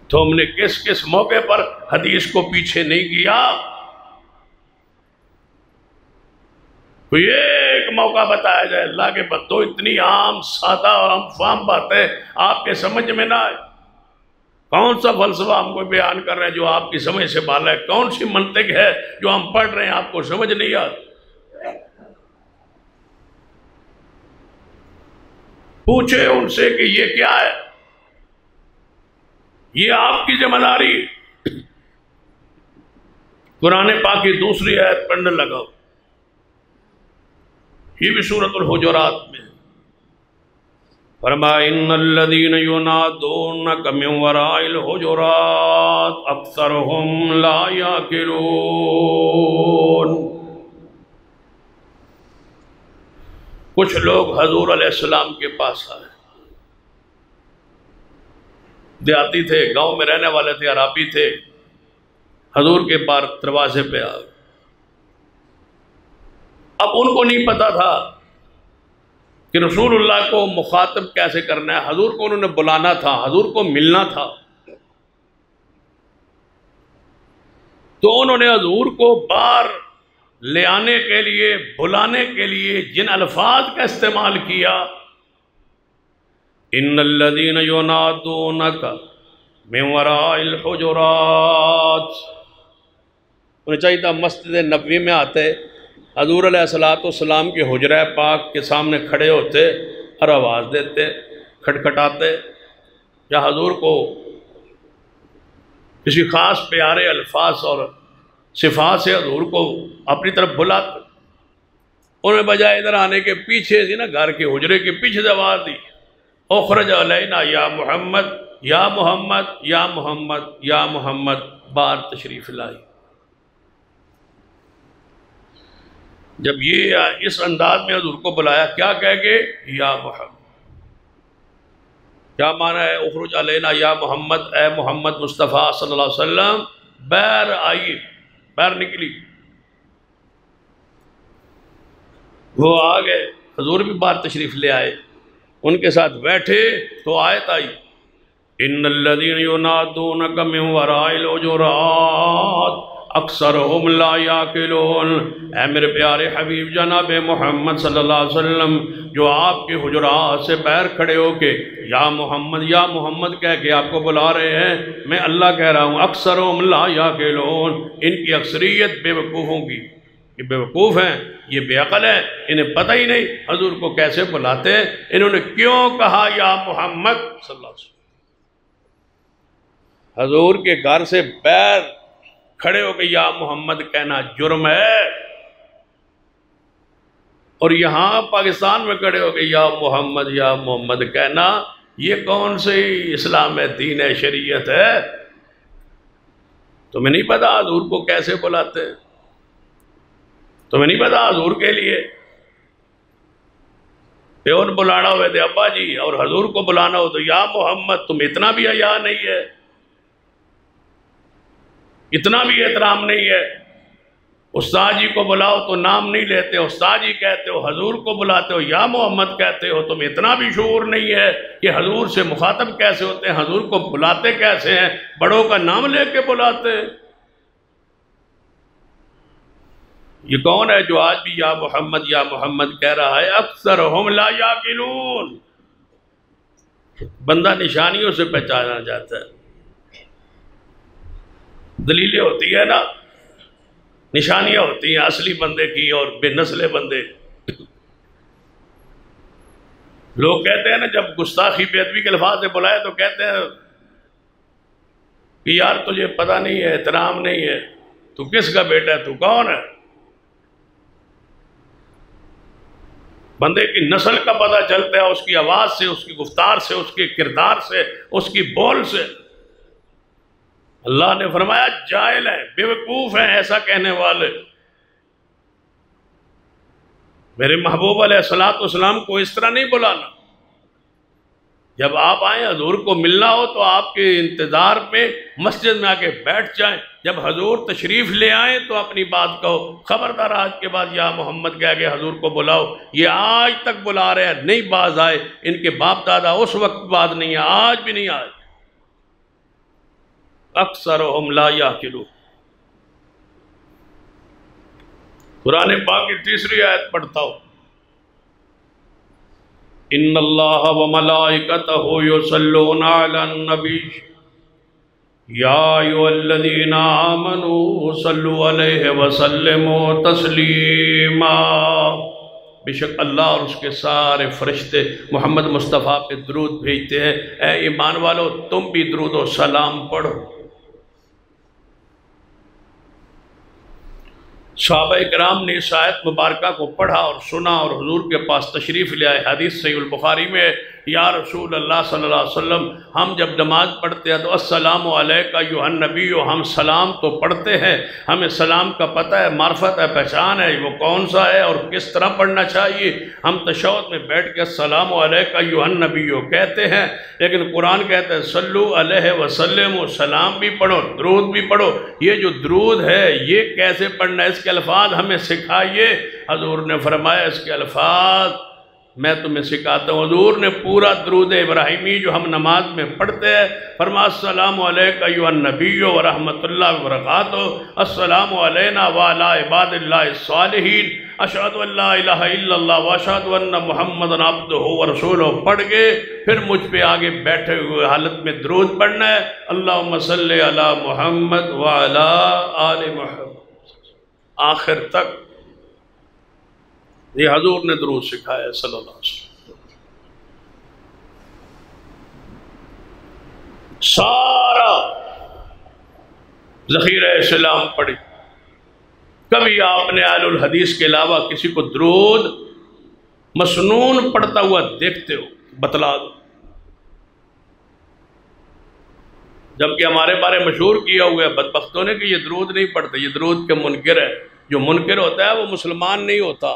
تو ہم نے کس کس موقع پر حدیث کو پیچھے نہیں کیا؟ کوئی ایک موقع بتایا جائے اللہ کے بندوں، اتنی عام سادہ اور ہم فہم باتیں آپ کے سمجھ میں نہ آئے؟ کون سا فلسفہ ہم کو بیان کر رہے ہیں جو آپ کی سمجھ سے بالا ہے؟ کون سی منطق ہے جو ہم پڑھ رہے ہیں آپ کو سمجھ نہیں آتی؟ پوچھے ان سے کہ یہ کیا ہے، یہ آپ کی ذمہ داری۔ قرآن پاک کی دوسری آیت پڑھنے لگا، یہ بھی سورۃ الحجرات میں، فرمایا ان الذین ینادونک من وراء الحجرات اکثرهم لا یعقلون۔ کچھ لوگ حضور علیہ السلام کے پاس آئے، دیہاتی تھے، گاؤں میں رہنے والے تھے، عرابی تھے، حضور کے پار دروازے پہ آ گئے۔ اب ان کو نہیں پتا تھا کہ رسول اللہ کو مخاطب کیسے کرنا ہے، حضور کو انہوں نے بلانا تھا، حضور کو ملنا تھا، تو انہوں نے حضور کو بار لے آنے کے لیے، بلانے کے لیے جن الفاظ کا استعمال کیا، ان الذین ینادونک من وراء الحجرات، انہیں چاہیے تھا مسجد نبوی میں آتے، حضور علیہ السلام کے حجرہ پاک کے سامنے کھڑے ہوتے اور آواز دیتے، کھٹکھٹاتے، یا حضور کو کسی خاص پیارے الفاظ اور صفات سے حضور کو اپنی طرف بلاتے۔ انہیں بجائے ادھر آنے کے پیچھے سے نا، گھر کے حجرے کے پیچھے سے آواز دی، اخرج علینا یا محمد یا محمد یا محمد یا محمد، بار تشریف لائی۔ جب یہ اس انداز میں حضور کو بلایا، کیا کہہ گے؟ یا محمد۔ کیا معنی ہے اخرج علینا یا محمد، اے محمد مصطفیٰ صلی اللہ علیہ وسلم باہر آئیے، باہر نکلی۔ وہ آ گئے، حضور بھی باہر تشریف لے آئے، ان کے ساتھ بیٹھے تو آیت آئی، ان الذین ینادونک من وراء الحجرات اکثرهم لا یعقلون۔ اے میرے پیارے حبیب جناب محمد صلی اللہ علیہ وسلم، جو آپ کے حجرات سے باہر کھڑے ہو کے یا محمد کہہ کے آپ کو بلا رہے ہیں، میں اللہ کہہ رہا ہوں اکثرهم لا یعقلون، ان کی اکثریت بے وقوفوں کی، یہ بے وقوف ہیں، یہ بے عقل ہیں، انہیں پتہ ہی نہیں حضور کو کیسے بلاتے ہیں، انہوں نے کیوں کہا یا محمد صلی اللہ علیہ وسلم۔ حضور کے گھر سے باہر کھڑے ہو کے یا محمد کہنا جرم ہے، اور یہاں پاکستان میں کھڑے ہو کے یا محمد کہنا یہ کون سی اسلام ہے، دین ہے، شریعت ہے؟ تمہیں نہیں پتا حضور کو کیسے بلاتے ہیں؟ تمہیں نہیں پتا حضور کے لیے پیون بلانا ہوئے تھے ابا جی، اور حضور کو بلانا ہو تو یا محمد، تم اتنا بھی حیا نہیں ہے، اتنا بھی احترام نہیں ہے؟ استاد جی کو بلاؤ تو نام نہیں لیتے، استاد جی کہتے ہو، حضور کو بلاتے ہو یا محمد کہتے ہو، تم اتنا بھی شعور نہیں ہے کہ حضور سے مخاطب کیسے ہوتے ہیں، حضور کو بلاتے کیسے ہیں، بڑوں کا نام لے کے بلاتے ہیں۔ یہ کون ہے جو آج بھی یا محمد کہہ رہا ہے؟ اکثرهم لا یعقلون۔ بندہ نشانیوں سے پہچانا جاتا ہے، دلیلیں ہوتی ہے نا، نشانیاں ہوتی ہیں اصلی بندے کی اور بے نسل بندے۔ لوگ کہتے ہیں نا، جب گستاخی بے ادبی کے الفاظ سے بلائے تو کہتے ہیں کہ یار تجھے پتہ نہیں ہے، احترام نہیں ہے، تو کس کا بیٹا ہے، تو کون ہے؟ بندے کی نسل کا پتہ چلتا ہے اس کی آواز سے، اس کی گفتار سے، اس کے کردار سے، اس کی بول سے۔ اللہ نے فرمایا جاہل ہیں، بے وقوف ہیں ایسا کہنے والے۔ میرے محبوب علیہ السلام کو اس طرح نہیں بلانا۔ جب آپ آئیں حضور کو ملنا ہو تو آپ کے انتظار میں مسجد میں آ کے بیٹھ جائیں، جب حضور تشریف لے آئیں تو اپنی بات کہو، خبردار آج کے بعد یا محمد کہہ کے حضور کو بلاؤ۔ یہ آج تک بلا رہے ہیں، نہیں باز آئے، ان کے باپ دادا اس وقت بعد نہیں ہے، آج بھی نہیں آئے۔ اکثرهم لا یعقلون۔ قرآن پاک کی تیسری آیت پڑھتا ہوں، ان اللہ وملائکتہ یصلون علی النبی یا ایھا الذین آمنوا صلوا علیہ وسلموا تسلیما۔ بے شک اللہ اور اس کے سارے فرشتے محمد مصطفیٰ پہ درود بھیجتے ہیں، اے ایمان والو تم بھی درود و سلام پڑھو۔ صحابہ اکرام نے اس آیت مبارکہ کو پڑھا اور سنا اور حضور کے پاس تشریف لے آئے۔ حدیث صحیح البخاری میں یا رسول اللہ صلی اللہ علیہ وسلم ہم جب نماز پڑھتے ہیں تو السلام علیکہ ایھا النبی، ہم سلام تو پڑھتے ہیں، ہمیں سلام کا پتہ ہے، معرفت ہے، پہچان ہے وہ کون سا ہے اور کس طرح پڑھنا چاہیے۔ ہم تشہد میں بیٹھ کے السلام علیکہ ایھا النبی کہتے ہیں، لیکن قرآن کہتا ہے صلو علیہ وسلم، سلام بھی پڑھو، درود بھی پڑھو۔ یہ جو درود ہے یہ کیسے پڑھنا ہے، اس کے الفاظ ہمیں سکھائیے۔ حضور نے فرمایا اس کے الفاظ میں تمہیں سکھاتا ہوں۔ حضور نے پورا درود ابراہیمی جو ہم نماز میں پڑھتے ہیں فرمایا السلام علیکہ ایھا النبی ورحمۃ اللہ وبرکاتہ، السلام علینا وعلی عباد اللہ الصالحین، اشہد ان لا الہ الا اللہ واشہد ان محمد عبدہ ورسولہ پڑھ کے پھر مجھ پہ آگے بیٹھے ہوئے حالت میں درود پڑھنا ہے، اللہم صلی علی محمد وعلی آل محمد، آخر تک یہ حضور نے درود سکھایا صلی اللہ علیہ وسلم۔ سارا ذخیرہ اسلام پڑھی، کبھی آپ نے اہل الحدیث کے علاوہ کسی کو درود مسنون پڑھتا ہوا دیکھتے ہو؟ بتلا دو۔ جبکہ ہمارے بارے مشہور کیا ہوا ہے بدبختوں نے کہ یہ درود نہیں پڑھتے، یہ درود کے منکر ہے۔ جو منکر ہوتا ہے وہ مسلمان نہیں ہوتا،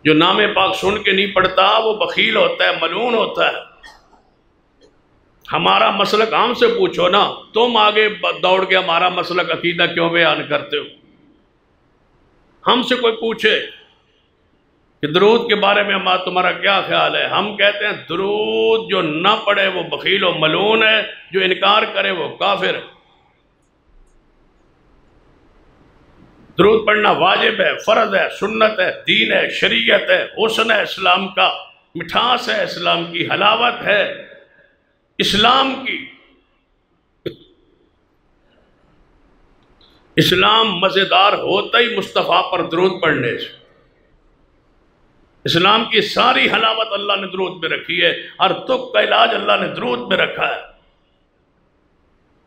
جو نام پاک سن کے نہیں پڑھتا وہ بخیل ہوتا ہے، ملعون ہوتا ہے۔ ہمارا مسلک ہم سے پوچھو نا، تم آگے دوڑ کے ہمارا مسلک عقیدہ کیوں بیان کرتے ہو؟ ہم سے کوئی پوچھے کہ درود کے بارے میں تمہارا کیا خیال ہے، ہم کہتے ہیں درود جو نہ پڑھے وہ بخیل و ملعون ہے، جو انکار کرے وہ کافر ہے۔ درود پڑھنا واجب ہے، فرض ہے، سنت ہے، دین ہے، شریعت ہے، حسن ہے اسلام کا، مٹھاس ہے اسلام کی، حلاوت ہے اسلام کی۔ اسلام مزیدار ہوتا ہی مصطفیٰ پر درود پڑھنے سے۔ اسلام کی ساری حلاوت اللہ نے درود میں رکھی ہے، ہر تک کا علاج اللہ نے درود میں رکھا ہے۔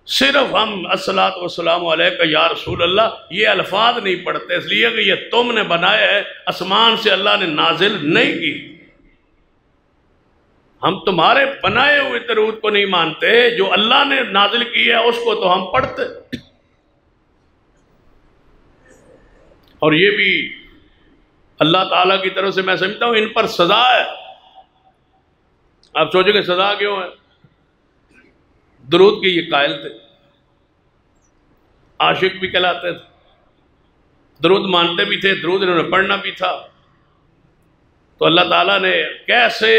صرف ہم الصلاۃ والسلام علیکہ یا رسول اللہ یہ الفاظ نہیں پڑھتے، اس لیے کہ یہ تم نے بنایا ہے، آسمان سے اللہ نے نازل نہیں کی۔ ہم تمہارے بنائے ہوئے درود کو نہیں مانتے، جو اللہ نے نازل کی ہے اس کو تو ہم پڑھتے۔ اور یہ بھی اللہ تعالیٰ کی طرف سے میں سمجھتا ہوں ان پر سزا ہے۔ آپ سوچیں کہ سزا کیوں ہے؟ درود کے یہ قائل تھے، عاشق بھی کہلاتے تھے، درود مانتے بھی تھے، درود انہوں نے پڑھنا بھی تھا۔ تو اللہ تعالیٰ نے کیسے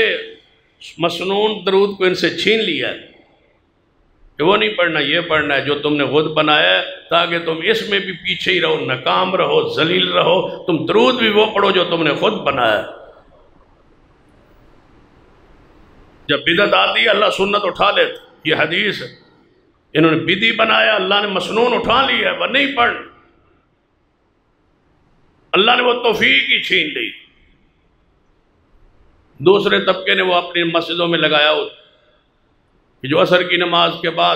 مسنون درود کو ان سے چھین لیا ہے کہ وہ نہیں پڑھنا، یہ پڑھنا ہے جو تم نے خود بنایا ہے، تاکہ تم اس میں بھی پیچھے ہی رہو، ناکام رہو، ذلیل رہو۔ تم درود بھی وہ پڑھو جو تم نے خود بنایا ہے۔ جب بدعت آتی ہے اللہ سنت اٹھا لیتا، یہ حدیث ہے، انہوں نے بدعی بنایا، اللہ نے مسنون اٹھا لیا ہے، وہ نہیں پڑھ، اللہ نے وہ توفیق ہی چھین لی۔ دوسرے طبقے نے وہ اپنی مسجدوں میں لگایا ہوتا کہ جو عصر کی نماز کے بعد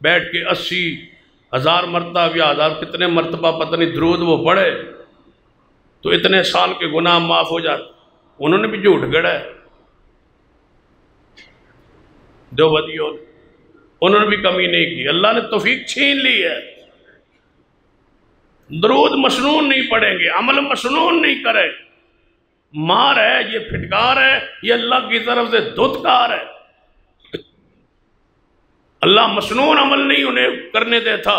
بیٹھ کے 80,000 مرتبہ یا ہزار کتنے مرتبہ پتہ نہیں درود وہ پڑھے تو اتنے سال کے گناہ معاف ہو جاتے۔ انہوں نے بھی جھوٹ گڑا ہے، دیوبندیوں نے، انہوں نے بھی کمی نہیں کی، اللہ نے توفیق چھین لی ہے۔ درود مسنون نہیں پڑھیں گے، عمل مسنون نہیں کریں، مار ہے، یہ پھٹکار ہے، یہ اللہ کی طرف سے دھتکار ہے۔ اللہ مسنون عمل نہیں انہیں کرنے دیتا۔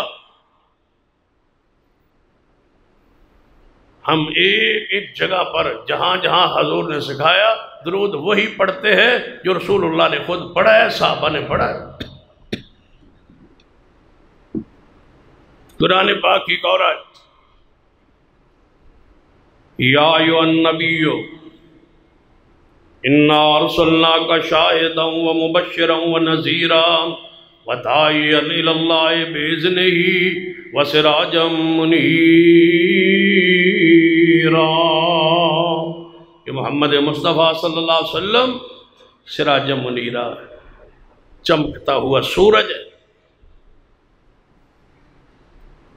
ہم ایک ایک جگہ پر جہاں جہاں حضور نے سکھایا درود وہی پڑھتے ہیں جو رسول اللہ نے خود پڑھا ہے، صحابہ نے پڑھا ہے۔ قرآن پاک کی ایک اور آیت، یا ایھا النبی انا ارسلناک شاہدا ومبشرا ونذیرا وداعیا الی اللہ باذنہ وسراجا منیرا۔ کہ محمد مصطفیٰ صلی اللہ علیہ وسلم سراج منیرا ہے، چمکتا ہوا سورج ہے۔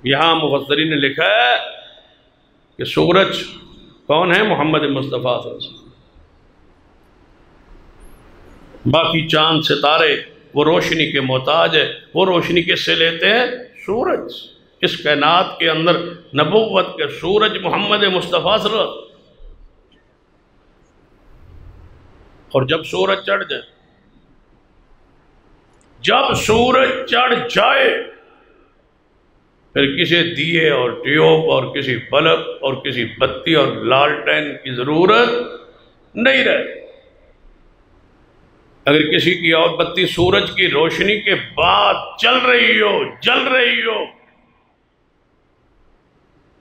یہاں مفسرین نے لکھا ہے کہ سورج کون ہے؟ محمد مصطفیٰ صلی اللہ علیہ وسلم۔ باقی چاند ستارے وہ روشنی کے محتاج ہے. وہ روشنی کس سے لیتے ہیں؟ سورج. اس کائنات کے اندر نبوت کے سورج محمد مصطفیٰ صلی اللہ علیہ وسلم. اور جب سورج چڑھ جائے، جب سورج چڑھ جائے، پھر کسی دیے اور ٹیوب اور کسی بلب اور کسی بتی اور لالٹین کی ضرورت نہیں رہے. اگر کسی کی اور بتی سورج کی روشنی کے بعد چل رہی ہو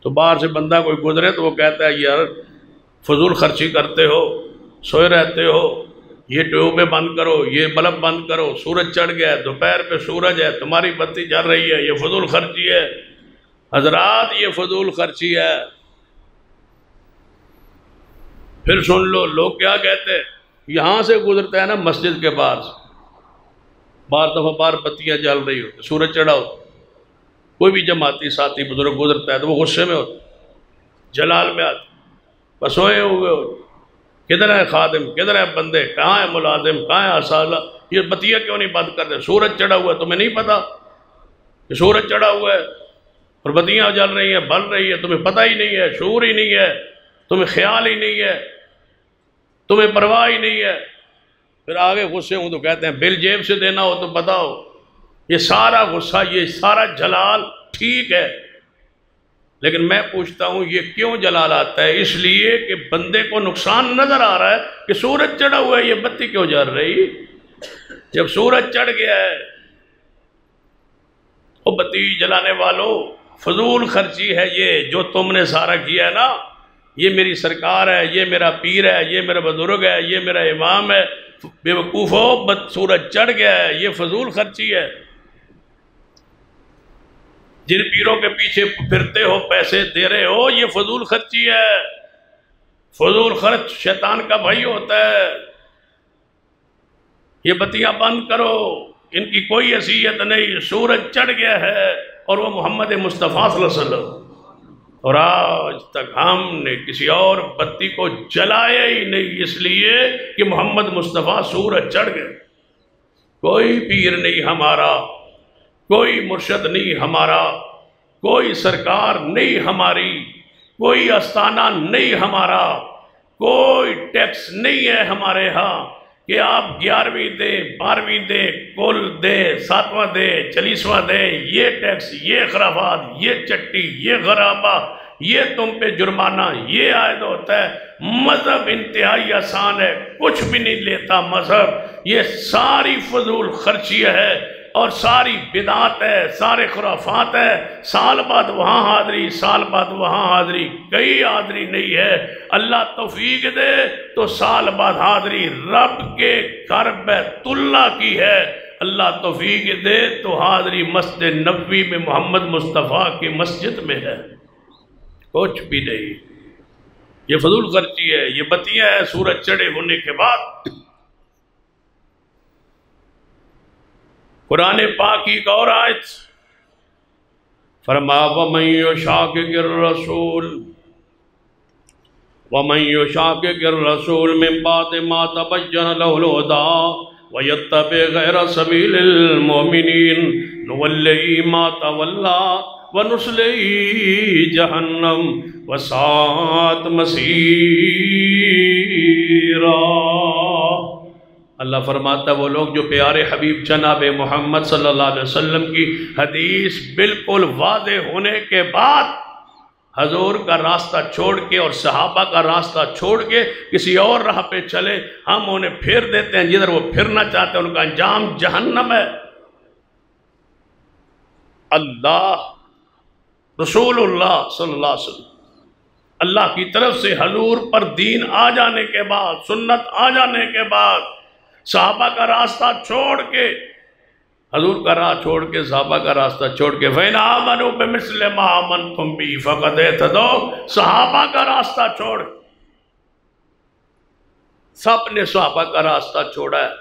تو باہر سے بندہ کوئی گزرے تو وہ کہتا ہے یار فضول خرچی کرتے ہو، سوئے رہتے ہو، یہ ٹیوبیں بند کرو، یہ بلب بند کرو، سورج چڑھ گیا ہے، دوپہر پہ سورج ہے، تمہاری بتی جل رہی ہے، یہ فضول خرچی ہے. حضرات یہ فضول خرچی ہے. پھر سن لو لوگ کیا کہتے ہیں. یہاں سے گزرتا ہے نا مسجد کے باہر سے، بار دفعہ بار بتیاں جل رہی ہوتی، سورج چڑھا ہوتا، کوئی بھی جماعتی ساتھی بزرگ گزرتا ہے تو وہ غصے میں ہوتا، جلال میں آتا، بس سوئے ہوئے ہوتے. کدھر ہے خادم، کدھر ہے بندے، کہاں ہے ملازم، کہاں ہے اسالہ، یہ بتیاں کیوں نہیں بند کرتے؟ سورج چڑھا ہوا ہے، تمہیں نہیں پتا کہ سورج چڑھا ہوا ہے اور بتیاں جل رہی ہیں، بل رہی ہے، تمہیں پتہ ہی نہیں ہے، شعور ہی نہیں ہے، تمہیں خیال ہی نہیں ہے، تمہیں پرواہ ہی نہیں ہے. پھر آگے غصے ہوں تو کہتے ہیں بل جیب سے دینا ہو تو بتاؤ. یہ سارا غصہ، یہ سارا جلال ٹھیک ہے، لیکن میں پوچھتا ہوں یہ کیوں جلال آتا ہے؟ اس لیے کہ بندے کو نقصان نظر آ رہا ہے کہ سورج چڑھا ہوا ہے، یہ بتی کیوں جل رہی؟ جب سورج چڑھ گیا ہے، وہ بتی جلانے والوں، فضول خرچی ہے یہ جو تم نے سارا کیا ہے نا. یہ میری سرکار ہے، یہ میرا پیر ہے، یہ میرا بزرگ ہے، یہ میرا امام ہے. بے وقوفو، سورج چڑھ گیا ہے، یہ فضول خرچی ہے. جن پیروں کے پیچھے پھرتے ہو، پیسے دے رہے ہو، یہ فضول خرچی ہے. فضول خرچ شیطان کا بھائی ہوتا ہے. یہ بتیاں بند کرو، ان کی کوئی حیثیت نہیں. سورج چڑھ گیا ہے اور وہ محمد مصطفیٰ صلی اللہ علیہ وسلم. اور آج تک ہم نے کسی اور بتی کو جلایا ہی نہیں، اس لیے کہ محمد مصطفیٰ سورج چڑھ گئے. کوئی پیر نہیں ہمارا، کوئی مرشد نہیں ہمارا، کوئی سرکار نہیں ہماری، کوئی آستانہ نہیں ہمارا، کوئی ٹیکس نہیں ہے ہمارے ہاں کہ آپ 11ویں دیں، 12ویں دیں، کل دیں، 7واں دیں، 40واں دیں. یہ ٹیکس، یہ خرافات، یہ چٹی، یہ غرابہ، یہ تم پہ جرمانہ، یہ عائد ہوتا ہے. مذہب انتہائی آسان ہے، کچھ بھی نہیں لیتا مذہب. یہ ساری فضول خرچی ہے اور ساری بدعت ہے، سارے خرافات ہے. سال بعد وہاں حاضری، سال بعد وہاں حاضری، کئی حاضری نہیں ہے. اللہ توفیق دے تو سال بعد حاضری رب کے گھر بیت اللہ کی ہے. اللہ توفیق دے تو حاضری مسجد نبوی میں محمد مصطفیٰ کی مسجد میں ہے. کچھ بھی نہیں. یہ فضول خرچی ہے، یہ بتیاں ہیں سورج چڑھے ہونے کے بعد. قرآن پاک کی ایک اور آیت فرما وَمَن يُشَاقِقِ الرَّسُولَ وَمَن يُشَاقِقِ الرَّسُولَ مِن بَعْدِ مَا تَبَيَّنَ لَهُ الْهُدَىٰ وَيَتَّبِعْ غَيْرَ سَبِيلِ الْمُؤْمِنِينَ نُوَلِّهِ مَا تَوَلَّىٰ وَنُصْلِهِ جَهَنَّمَ وَسَاءَتْ مَصِيرًا. اللہ فرماتا ہے وہ لوگ جو پیارے حبیب جناب محمد صلی اللہ علیہ وسلم کی حدیث بالکل واضح ہونے کے بعد حضور کا راستہ چھوڑ کے اور صحابہ کا راستہ چھوڑ کے کسی اور راہ پہ چلے، ہم انہیں پھیر دیتے ہیں جدھر وہ پھرنا چاہتے ہیں. ان کا انجام جہنم ہے. اللہ رسول اللہ صلی اللہ علیہ وسلم اللہ کی طرف سے حضور پر دین آ جانے کے بعد، سنت آ جانے کے بعد، صحابہ کا راستہ چھوڑ کے، حضور کا راہ چھوڑ کے، صحابہ کا راستہ چھوڑ کے، فَإِنْ آمَنُوا بِمِثْلِ مَا آمَنْتُمْ بِهِ فَقَدْ اهْتَدَوْا، صحابہ کا راستہ چھوڑ. سب نے صحابہ کا راستہ چھوڑا ہے.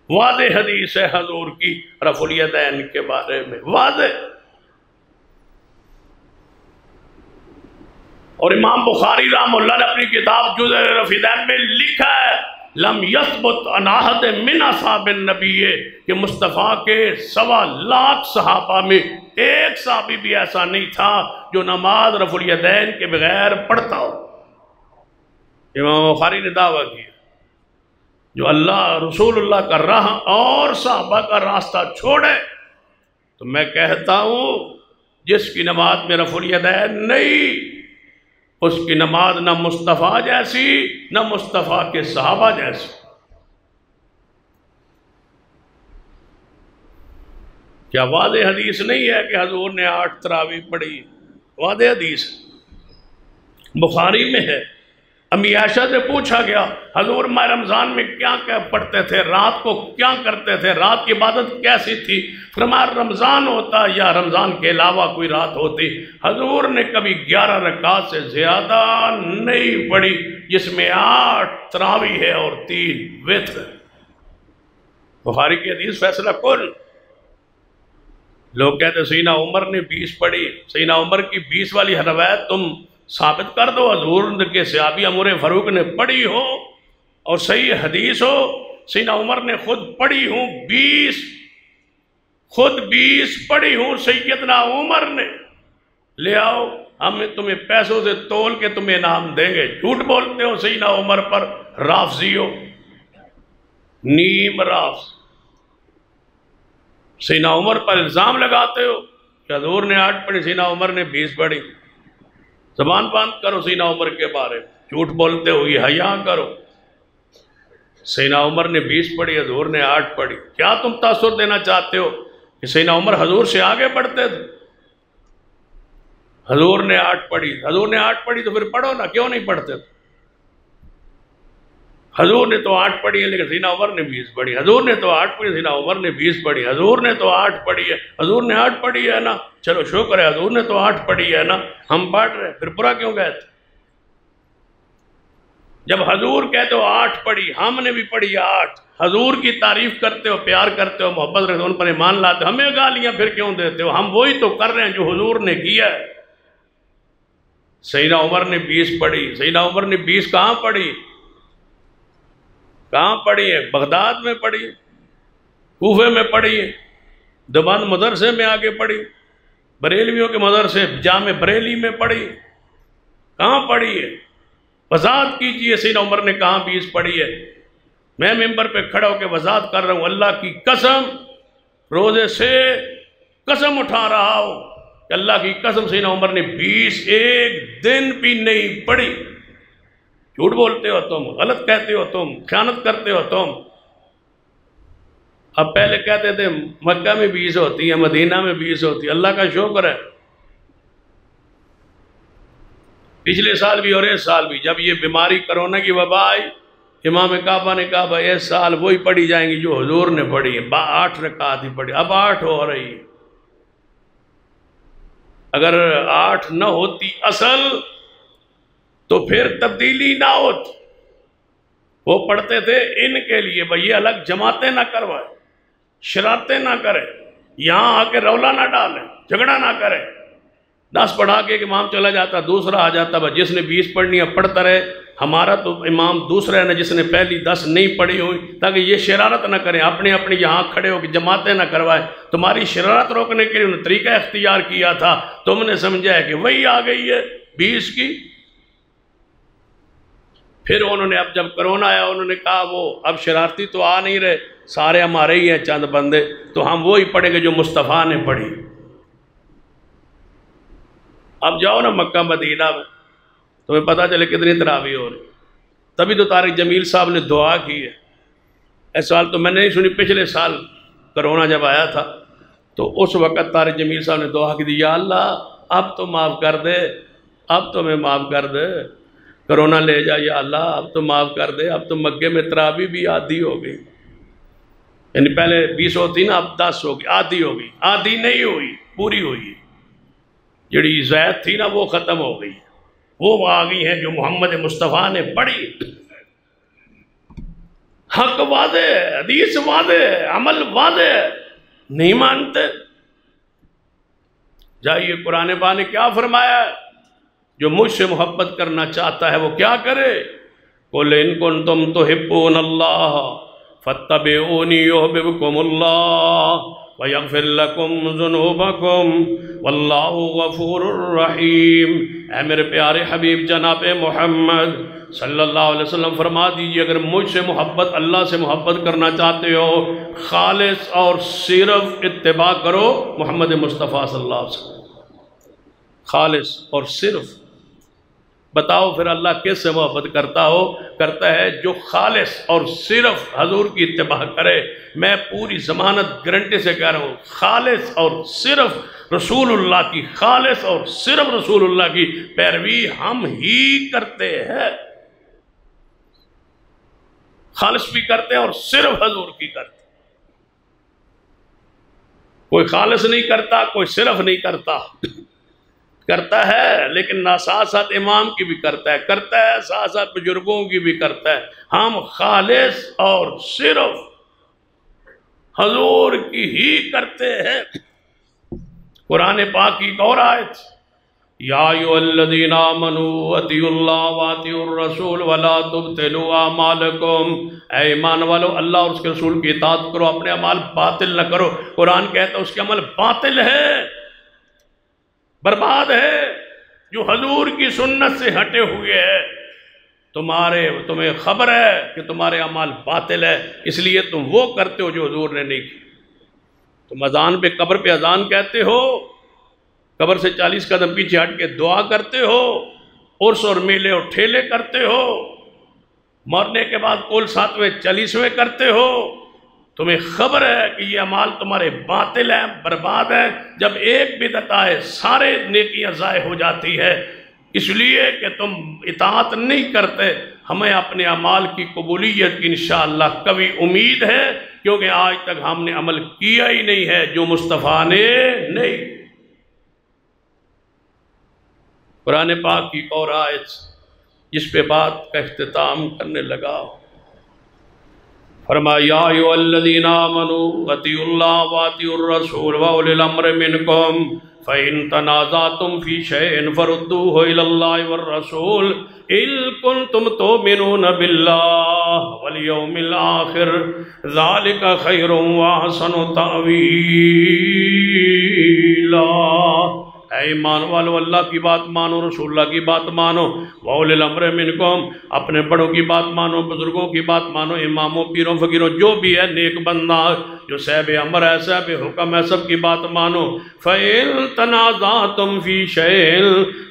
واضح حدیث ہے حضور کی رفع الیدین کے بارے میں، واضح. اور امام بخاری رحمہ اللہ نے اپنی کتاب جزء رفع الیدین میں لکھا ہے لم یثبت عن احد من اصحاب النبی، کہ مصطفیٰ کے 1.25 صحابہ میں ایک صحابی بھی ایسا نہیں تھا جو نماز رفع الیدین کے بغیر پڑھتا ہو۔ امام بخاری نے دعویٰ کیا جو اللہ رسول اللہ کا راہ اور صحابہ کا راستہ چھوڑے، تو میں کہتا ہوں جس کی نماز میں رفع الیدین نہیں، اس کی نماز نہ مصطفیٰ جیسی نہ مصطفیٰ کے صحابہ جیسی۔ کیا واضح حدیث نہیں ہے کہ حضور نے 8 تراویح پڑھی؟ واضح حدیث بخاری میں ہے۔ امی عائشہ سے پوچھا گیا حضور ماہ رمضان میں کیا کیا پڑھتے تھے، رات کو کیا کرتے تھے، رات کی عبادت کیسی تھی؟ فرمایا رمضان ہوتا یا رمضان کے علاوہ کوئی رات ہوتی، حضور نے کبھی 11 رکعات سے زیادہ نہیں پڑھی، جس میں 8 تراویح ہے اور 3 وتر۔ بخاری کی حدیث فیصلہ کن۔ لوگ کہتے سیدنا عمر نے 20 پڑھی، سیدنا عمر کی 20 والی روایت تم ثابت کر دو، حضور کے صحابی عمر فاروق نے پڑھی ہو اور صحیح حدیث ہو، سیدنا عمر نے خود پڑھی ہوں 20، خود 20 پڑھی ہوں سیدنا عمر نے، لے آؤ ہم تمہیں پیسوں سے تول کے تمہیں انعام دیں گے۔ جھوٹ بولتے ہو سیدنا عمر پر، رافضی ہو، نیم رافض، سیدنا عمر پر الزام لگاتے ہو کہ حضور نے 8 پڑھی، سیدنا عمر نے 20 پڑھی۔ زبان بند کرو سیدنا عمر کے بارے میں، جھوٹ بولتے ہو، یہ حیا کرو۔ سیدنا عمر نے 20 پڑھی، حضور نے 8 پڑھی۔ کیا تم تاثر دینا چاہتے ہو کہ سیدنا عمر حضور سے آگے بڑھتے تھے؟ حضور نے 8 پڑھی، حضور نے 8 پڑھی تو پھر پڑھو نا، کیوں نہیں پڑھتے تھے؟ حضور نے تو 8 پڑھی ہے لیکن سیدنا عمر نے 20 پڑھی، حضور نے تو 8 پڑھی، سیدنا عمر نے 20 پڑھی، حضور نے تو 8 پڑھی ہے، حضور نے 8 پڑھی ہے نا، چلو شکر ہے حضور نے تو 8 پڑھی ہے نا، ہم پڑھ رہے پھر پورا کیوں کہتے؟ جب حضور کہتے ہو 8 پڑھی، ہم نے بھی پڑھی 8، حضور کی تعریف کرتے ہو، پیار کرتے ہو، محبت رکھتے ہو، ان پر ایمان لاتے ہو، ہمیں گالیاں پھر کیوں دیتے ہو؟ ہم وہی تو کر رہے ہیں جو حضور نے کیا ہے۔ سیدنا عمر نے 20 پڑھی، سیدنا عمر نے 20 کہاں پڑھی؟ کہاں پڑھی ہے؟ بغداد میں پڑھی ہے، کوفے میں پڑھی ہے، دیوبند مدرسے میں آگے پڑھی، بریلویوں کے مدرسے جامع بریلی میں پڑھی، کہاں پڑھی ہے؟ وضاحت کیجئے سیدنا عمر نے کہاں 20 پڑھی ہے؟ میں ممبر پہ کھڑا ہو کے وضاحت کر رہا ہوں، اللہ کی قسم روزے سے قسم اٹھا رہا ہوں کہ اللہ کی قسم سیدنا عمر نے 20 ایک دن بھی نہیں پڑھی۔ جھوٹ بولتے ہو تم، غلط کہتے ہو تم، خیانت کرتے ہو تم۔ اب پہلے کہتے تھے مکہ میں 20 ہوتی ہے، مدینہ میں 20 ہوتی ہے، اللہ کا شکر ہے پچھلے سال بھی اور اس سال بھی جب یہ بیماری کرونا کی وبا آئی، امام کعبہ نے کہا بھائی اس سال وہی پڑھی جائیں گی جو حضور نے پڑھی ہے، 8 رکعات ہی پڑھی، اب 8 ہو رہی ہے۔ اگر 8 نہ ہوتی اصل تو پھر تبدیلی نہ ہوتی۔ وہ پڑھتے تھے ان کے لیے بھئی یہ الگ جماعتیں نہ کروائے، شرارتیں نہ کرے، یہاں آ کے رولا نہ ڈالیں، جھگڑا نہ کرے۔ 10 پڑھا کے ایک امام چلا جاتا، دوسرا آ جاتا، بھئی جس نے 20 پڑھنی ہے پڑھتا رہے، ہمارا تو امام دوسرا ہے نا جس نے پہلی 10 نہیں پڑھی ہوئی، تاکہ یہ شرارت نہ کریں، اپنے اپنے یہاں کھڑے ہو کے جماعتیں نہ کروائے۔ تمہاری شرارت روکنے کے لیے انہوں نے طریقہ اختیار کیا تھا، تم نے سمجھا ہے کہ وہی آ گئی ہے 20 کی۔ پھر انہوں نے اب جب کرونا آیا انہوں نے کہا وہ اب شرارتی تو آ نہیں رہے، سارے ہمارے ہی ہیں چند بندے، تو ہم وہی پڑھیں گے جو مصطفیٰ نے پڑھی۔ اب جاؤ نا مکہ مدینہ میں، تمہیں پتہ چلے کتنی تراویح ہو رہی۔ تبھی تو طارق جمیل صاحب نے دعا کی ہے، اس سال تو میں نے نہیں سنی، پچھلے سال کرونا جب آیا تھا تو اس وقت طارق جمیل صاحب نے دعا کی تھی، یا اللہ اب تو معاف کر دے، اب تو میں معاف کر دے، کرونا لے جا یا اللہ اب تو معاف کر دے، اب تو مکے میں تراویح بھی آدھی ہو گئی، یعنی پہلے 20 ہوتی نا اب 10 ہو گئی، آدھی ہو گئی، آدھی نہیں ہوئی، پوری ہوئی، جڑی زید تھی نا وہ ختم ہو گئی، وہ آ گئی ہیں جو محمد مصطفیٰ نے پڑھی۔ حق واضح ہے، حدیث واضح ہے، عمل واضح ہے، نہیں مانتے؟ جائیے قرآن پاک نے کیا فرمایا ہے، جو مجھ سے محبت کرنا چاہتا ہے وہ کیا کرے، قل ان کنتم تحبون اللہ فاتبعونی یحببکم اللہ وَيَغْفِرْ لَكُمْ ذُنُوبَكُمْ وَاللَّهُ غَفُورٌ الرحیم۔ اے میرے پیارے حبیب جناب محمد صلی اللہ علیہ وسلم فرما دیجئے اگر مجھ سے محبت، اللہ سے محبت کرنا چاہتے ہو، خالص اور صرف اتباع کرو محمد مصطفیٰ صلی اللہ علیہ وسلم۔ خالص اور صرف بتاؤ پھر اللہ کس سے محبت کرتا ہے جو خالص اور صرف حضور کی اتباع کرے۔ میں پوری ضمانت گارنٹی سے کہہ رہا ہوں، خالص اور صرف رسول اللہ کی، خالص اور صرف رسول اللہ کی پیروی ہم ہی کرتے ہیں۔ خالص بھی کرتے ہیں اور صرف حضور کی کرتے ہیں۔ کوئی خالص نہیں کرتا، کوئی صرف نہیں کرتا ہے لیکن ساتھ ساتھ امام کی بھی کرتا ہے ساتھ ساتھ بزرگوں کی بھی کرتا ہے۔ ہم خالص اور صرف حضور کی ہی کرتے ہیں۔ قرآن پاک کی ایک اور آیت، یا ایھا الذین آمنوا اطیعوا اللہ واطیعوا الرسول ولا تبطلوا اعمالکم، اے ایمان والو اللہ اور اس کے رسول کی اطاعت کرو، اپنے اعمال باطل نہ کرو۔ قرآن کہتا ہے اس کے عمل باطل ہے، برباد ہے، جو حضور کی سنت سے ہٹے ہوئے ہے۔ تمہیں خبر ہے کہ تمہارے اعمال باطل ہے، اس لیے تم وہ کرتے ہو جو حضور نے نہیں کی۔ تم اذان پہ، قبر پہ اذان کہتے ہو، قبر سے 40 قدم پیچھے ہٹ کے دعا کرتے ہو، عرس اور میلے اور ٹھیلے کرتے ہو، مرنے کے بعد کل 7ویں 40ویں کرتے ہو۔ تمہیں خبر ہے کہ یہ اعمال تمہارے باطل ہیں، برباد ہیں۔ جب ایک بدعت آئے سارے نیکیاں ضائع ہو جاتی ہے، اس لیے کہ تم اطاعت نہیں کرتے۔ ہمیں اپنے اعمال کی قبولیت کی انشاءاللہ کبھی امید ہے، کیونکہ آج تک ہم نے عمل کیا ہی نہیں ہے جو مصطفیٰ نے نہیں۔ قرآن پاک کی اور آیت جس پہ بات کا اختتام کرنے لگا، فرمایا یا ایھا الذین آمنوا اطیعوا اللہ واطیعوا الرسول واولی الامر منکم فإن تنازعتم فی شیء فردوہ الی اللہ والرسول ان کنتم تؤمنون باللہ والیوم الآخر ذالک خیر واحسن تأویلا۔ اے ایمان والو اللہ کی بات مانو، رسول اللہ کی بات مانو، وَأُولِي الْأَمْرِ مِنْكُمْ اپنے بڑوں کی بات مانو، بزرگوں کی بات مانو، اماموں، پیروں، فقیروں، جو بھی ہے نیک بندہ، جو صاحب امر ہے، صاحب حکم ہے، سب کی بات مانو۔ فَإِن تَنَازَعْتُمْ فِي شَيْءٍ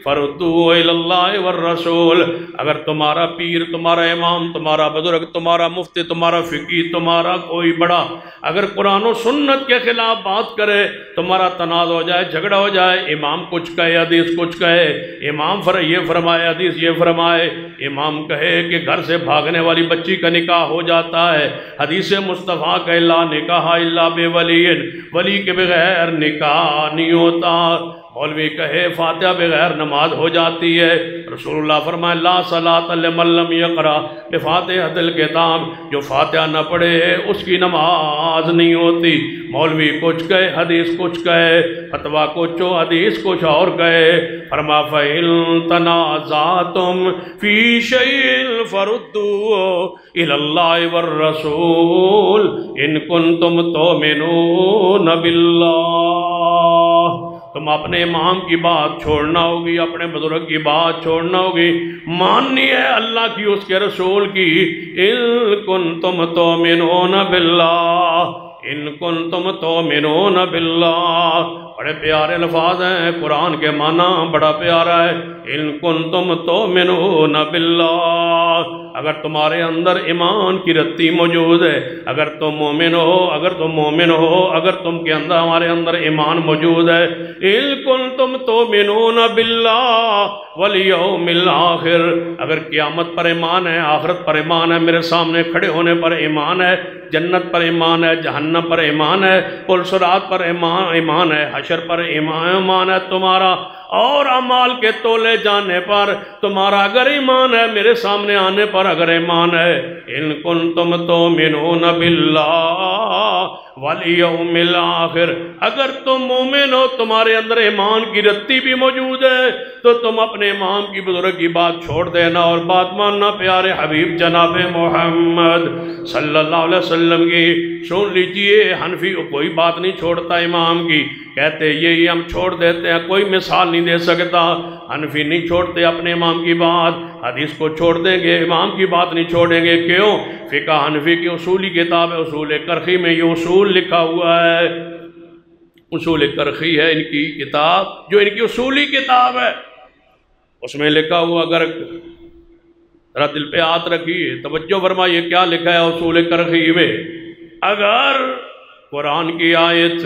فَرُدُّوهُ إِلَى اللَّهِ وَالرَّسُولِ اگر تمہارا پیر، تمہارا امام، تمہارا بزرگ، تمہارا مفتی، تمہارا فقیہ، تمہارا کوئی بڑا اگر قرآن و سنت کے خلاف بات کرے، تمہارا تنازع ہو جائے، جھگڑا ہو جائے، امام کچھ کہے، حدیث کچھ کہے، امام یہ فرمائے، حدیث یہ فرمائے، امام کہے کہ گھر سے بھاگنے والی بچی کا نکاح ہو جاتا ہے، حدیث مصطفیٰ کہ لا نکاح الا بولی، ولی کے بغیر نکاح نہیں ہوتا، مولوی کہے فاتحہ بغیر نماز ہو جاتی ہے، رسول اللہ فرمائے لا صلاۃ لمن لم یقرأ بفاتحۃ الکتاب جو فاتحہ نہ پڑھے اس کی نماز نہیں ہوتی۔ مولوی کچھ کہے، حدیث کچھ کہے، فتویٰ کچھ ہو، حدیث کچھ اور کہے، فرما فَإِن تَنَازَعْتُمْ فِي شَيْءٍ فَرُدُّوهُ إِلَى اللَّهِ وَالرَّسُولِ إِن كُنتُمْ تُؤْمِنُونَ بِاللَّهِ تم اپنے امام کی بات چھوڑنا ہوگی، اپنے بزرگ کی بات چھوڑنا ہوگی، ماننی ہے اللہ کی، اس کے رسول کی۔ إِن كُنتُمْ تُؤْمِنُونَ بِاللَّهِ إِن كُنتُمْ تُؤْمِنُونَ بِاللَّهِ بڑے پیارے الفاظ ہیں، قرآن کے معنی بڑا پیارا ہے۔ إِن كُنتُمْ تُؤْمِنُونَ بِاللَّهِ اگر تمہارے اندر ایمان کی رتی موجود ہے، اگر تم مومن ہو، اگر تم مومن ہو، اگر تم کے اندر ہمارے اندر ایمان موجود ہے، إِن كُنتُمْ تُؤْمِنُونَ بِاللَّهِ وَالْيَوْمِ الْآخِرِ اگر قیامت پر ایمان ہے، آخرت پر ایمان ہے، میرے سامنے کھڑے ہونے پر ایمان ہے، جنت پر ایمان ہے، جہنم پر ایمان ہے، پل صراط پر ایمان ہے، حشر پر ایمان ہے تمہارا، اور اعمال کے تولے جانے پر تمہارا اگر ایمان ہے، میرے سامنے آنے پر اگر ایمان ہے، ان کنتم تؤمنون باللہ والیوم الآخر، اگر تم مومن ہو، تمہارے اندر ایمان کی رتی بھی موجود ہے، تو تم اپنے امام کی بزرگ کی بات چھوڑ دینا اور بات ماننا پیارے حبیب جناب محمد صلی اللہ علیہ وسلم کی۔ سن لیجئے، حنفی کوئی بات نہیں چھوڑتا امام کی، کہتے یہی ہم چھوڑ دیتے ہیں، کوئی مثال نہیں دے سکتا۔ حنفی نہیں چھوڑتے اپنے امام کی بات، حدیث کو چھوڑ دیں گے، امام کی بات نہیں چھوڑیں گے۔ کیوں؟ فقہ حنفی کی اصولی کتاب ہے، اصول کرخی میں یہ اصول لکھا ہوا ہے، اصول کرخی ہے ان کی کتاب، جو ان کی اصولی کتاب ہے، اس میں لکھا ہوا، اگر ذرا دل پہ ہاتھ رکھیے، توجہ فرمائیے کیا لکھا ہے اصول کرخی میں۔ اگر قرآن کی آیت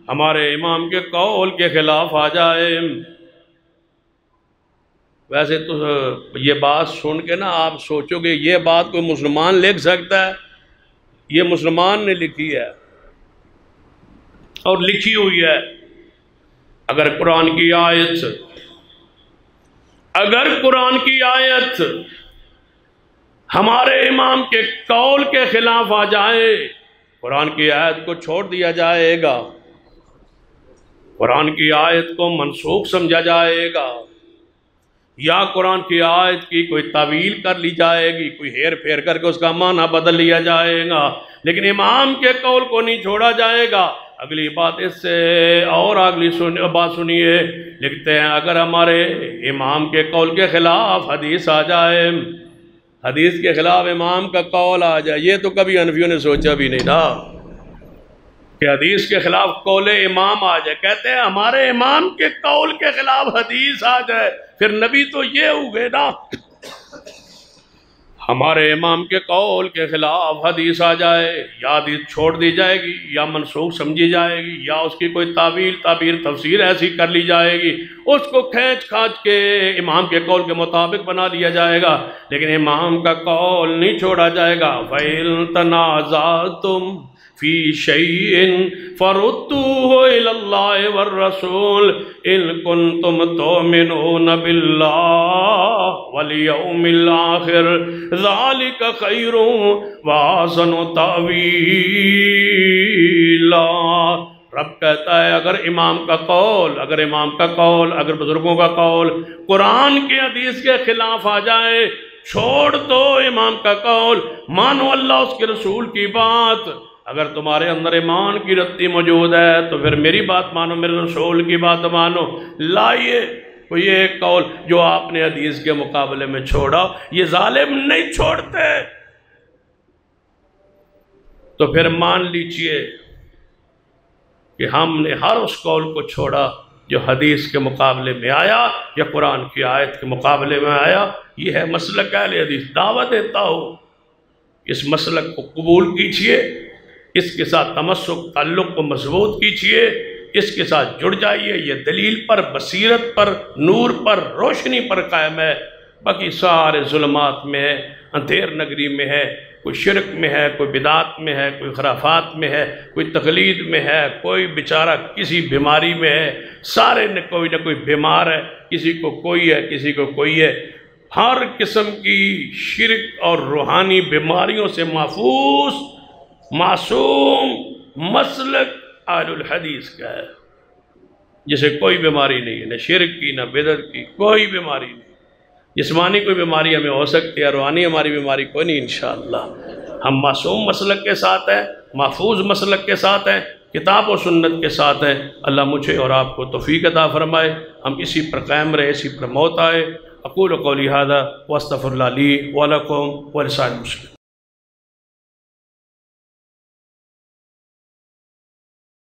ہمارے امام کے قول کے خلاف آ جائے، ویسے تو یہ بات سن کے نا آپ سوچو گے یہ بات کوئی مسلمان لکھ سکتا ہے؟ یہ مسلمان نے لکھی ہے اور لکھی ہوئی ہے۔ اگر قرآن کی آیت ہمارے امام کے قول کے خلاف آ جائے، قرآن کی آیت کو چھوڑ دیا جائے گا، قرآن کی آیت کو منسوخ سمجھا جائے گا، یا قرآن کی آیت کی کوئی تعویل کر لی جائے گی، کوئی ہیر پھیر کر کے اس کا معنی بدل لیا جائے گا، لیکن امام کے قول کو نہیں چھوڑا جائے گا۔ اگلی بات اس سے اور اگلی بات سنیے، لکھتے ہیں اگر ہمارے امام کے قول کے خلاف حدیث آ جائے، حدیث کے خلاف امام کا قول آ جائے، یہ تو کبھی حنفیوں نے سوچا بھی نہیں نا کہ حدیث کے خلاف قول امام آ جائے۔ کہتے ہیں ہمارے امام کے قول کے خلاف حدیث آ جائے، پھر نبی تو یہ ہوئے نا، ہمارے امام کے قول کے خلاف حدیث آ جائے، یا حدیث چھوڑ دی جائے گی، یا منسوخ سمجھی جائے گی، یا اس کی کوئی تعبیر تفسیر ایسی کر لی جائے گی، اس کو کھینچ کے امام کے قول کے مطابق بنا لیا جائے گا، لیکن امام کا قول نہیں چھوڑا جائے گا۔ فَإِن تَنَازَعْتُمْ فی شیء فردوہ الی اللہ والرسول ان کنتم تؤمنون باللہ والیوم الآخر ذالک خیر واحسن تأویلا۔ رب کہتا ہے اگر امام کا قول، اگر بزرگوں کا قول قرآن کے حدیث کے خلاف آ جائے، چھوڑ دو امام کا قول، مانو اللہ اس کے رسول کی بات۔ اگر تمہارے اندر ایمان کی رتی موجود ہے تو پھر میری بات مانو، میرے رسول کی بات مانو۔ لائیے کوئی ایک قول جو آپ نے حدیث کے مقابلے میں چھوڑا، یہ ظالم نہیں چھوڑتے، تو پھر مان لیجئے کہ ہم نے ہر اس قول کو چھوڑا جو حدیث کے مقابلے میں آیا یا قرآن کی آیت کے مقابلے میں آیا۔ یہ ہے مسلک اہل حدیث۔ دعوت دیتا ہوں اس مسلک کو قبول کیجئے، اس کے ساتھ تمسک تعلق کو مضبوط کیجئے، اس کے ساتھ جڑ جائیے۔ یہ دلیل پر، بصیرت پر، نور پر، روشنی پر قائم ہے، باقی سارے ظلمات میں ہے، اندھیر نگری میں ہے، کوئی شرک میں ہے، کوئی بدعات میں ہے، کوئی خرافات میں ہے، کوئی تقلید میں ہے، کوئی بیچارہ کسی بیماری میں ہے، سارے کوئی نہ کوئی بیمار ہے، کسی کو کوئی ہے، کسی کو کوئی ہے۔ ہر قسم کی شرک اور روحانی بیماریوں سے محفوظ معصوم مسلک اہل الحدیث کا ہے، جسے کوئی بیماری نہیں ہے، نہ شرک کی، نہ بدعت کی، کوئی بیماری نہیں۔ جسمانی کوئی بیماری ہمیں ہو سکتی ہے، روحانی ہماری بیماری کوئی نہیں انشاءاللہ۔ ہم معصوم مسلک کے ساتھ ہیں، محفوظ مسلک کے ساتھ ہیں، کتاب و سنت کے ساتھ ہیں۔ اللہ مجھے اور آپ کو توفیق عطا فرمائے، ہم اسی پر قائم رہے، اسی پر موت آئے۔ اقول قولی ھذا واستغفر اللہ لی ولکم ولسائر المسلمین۔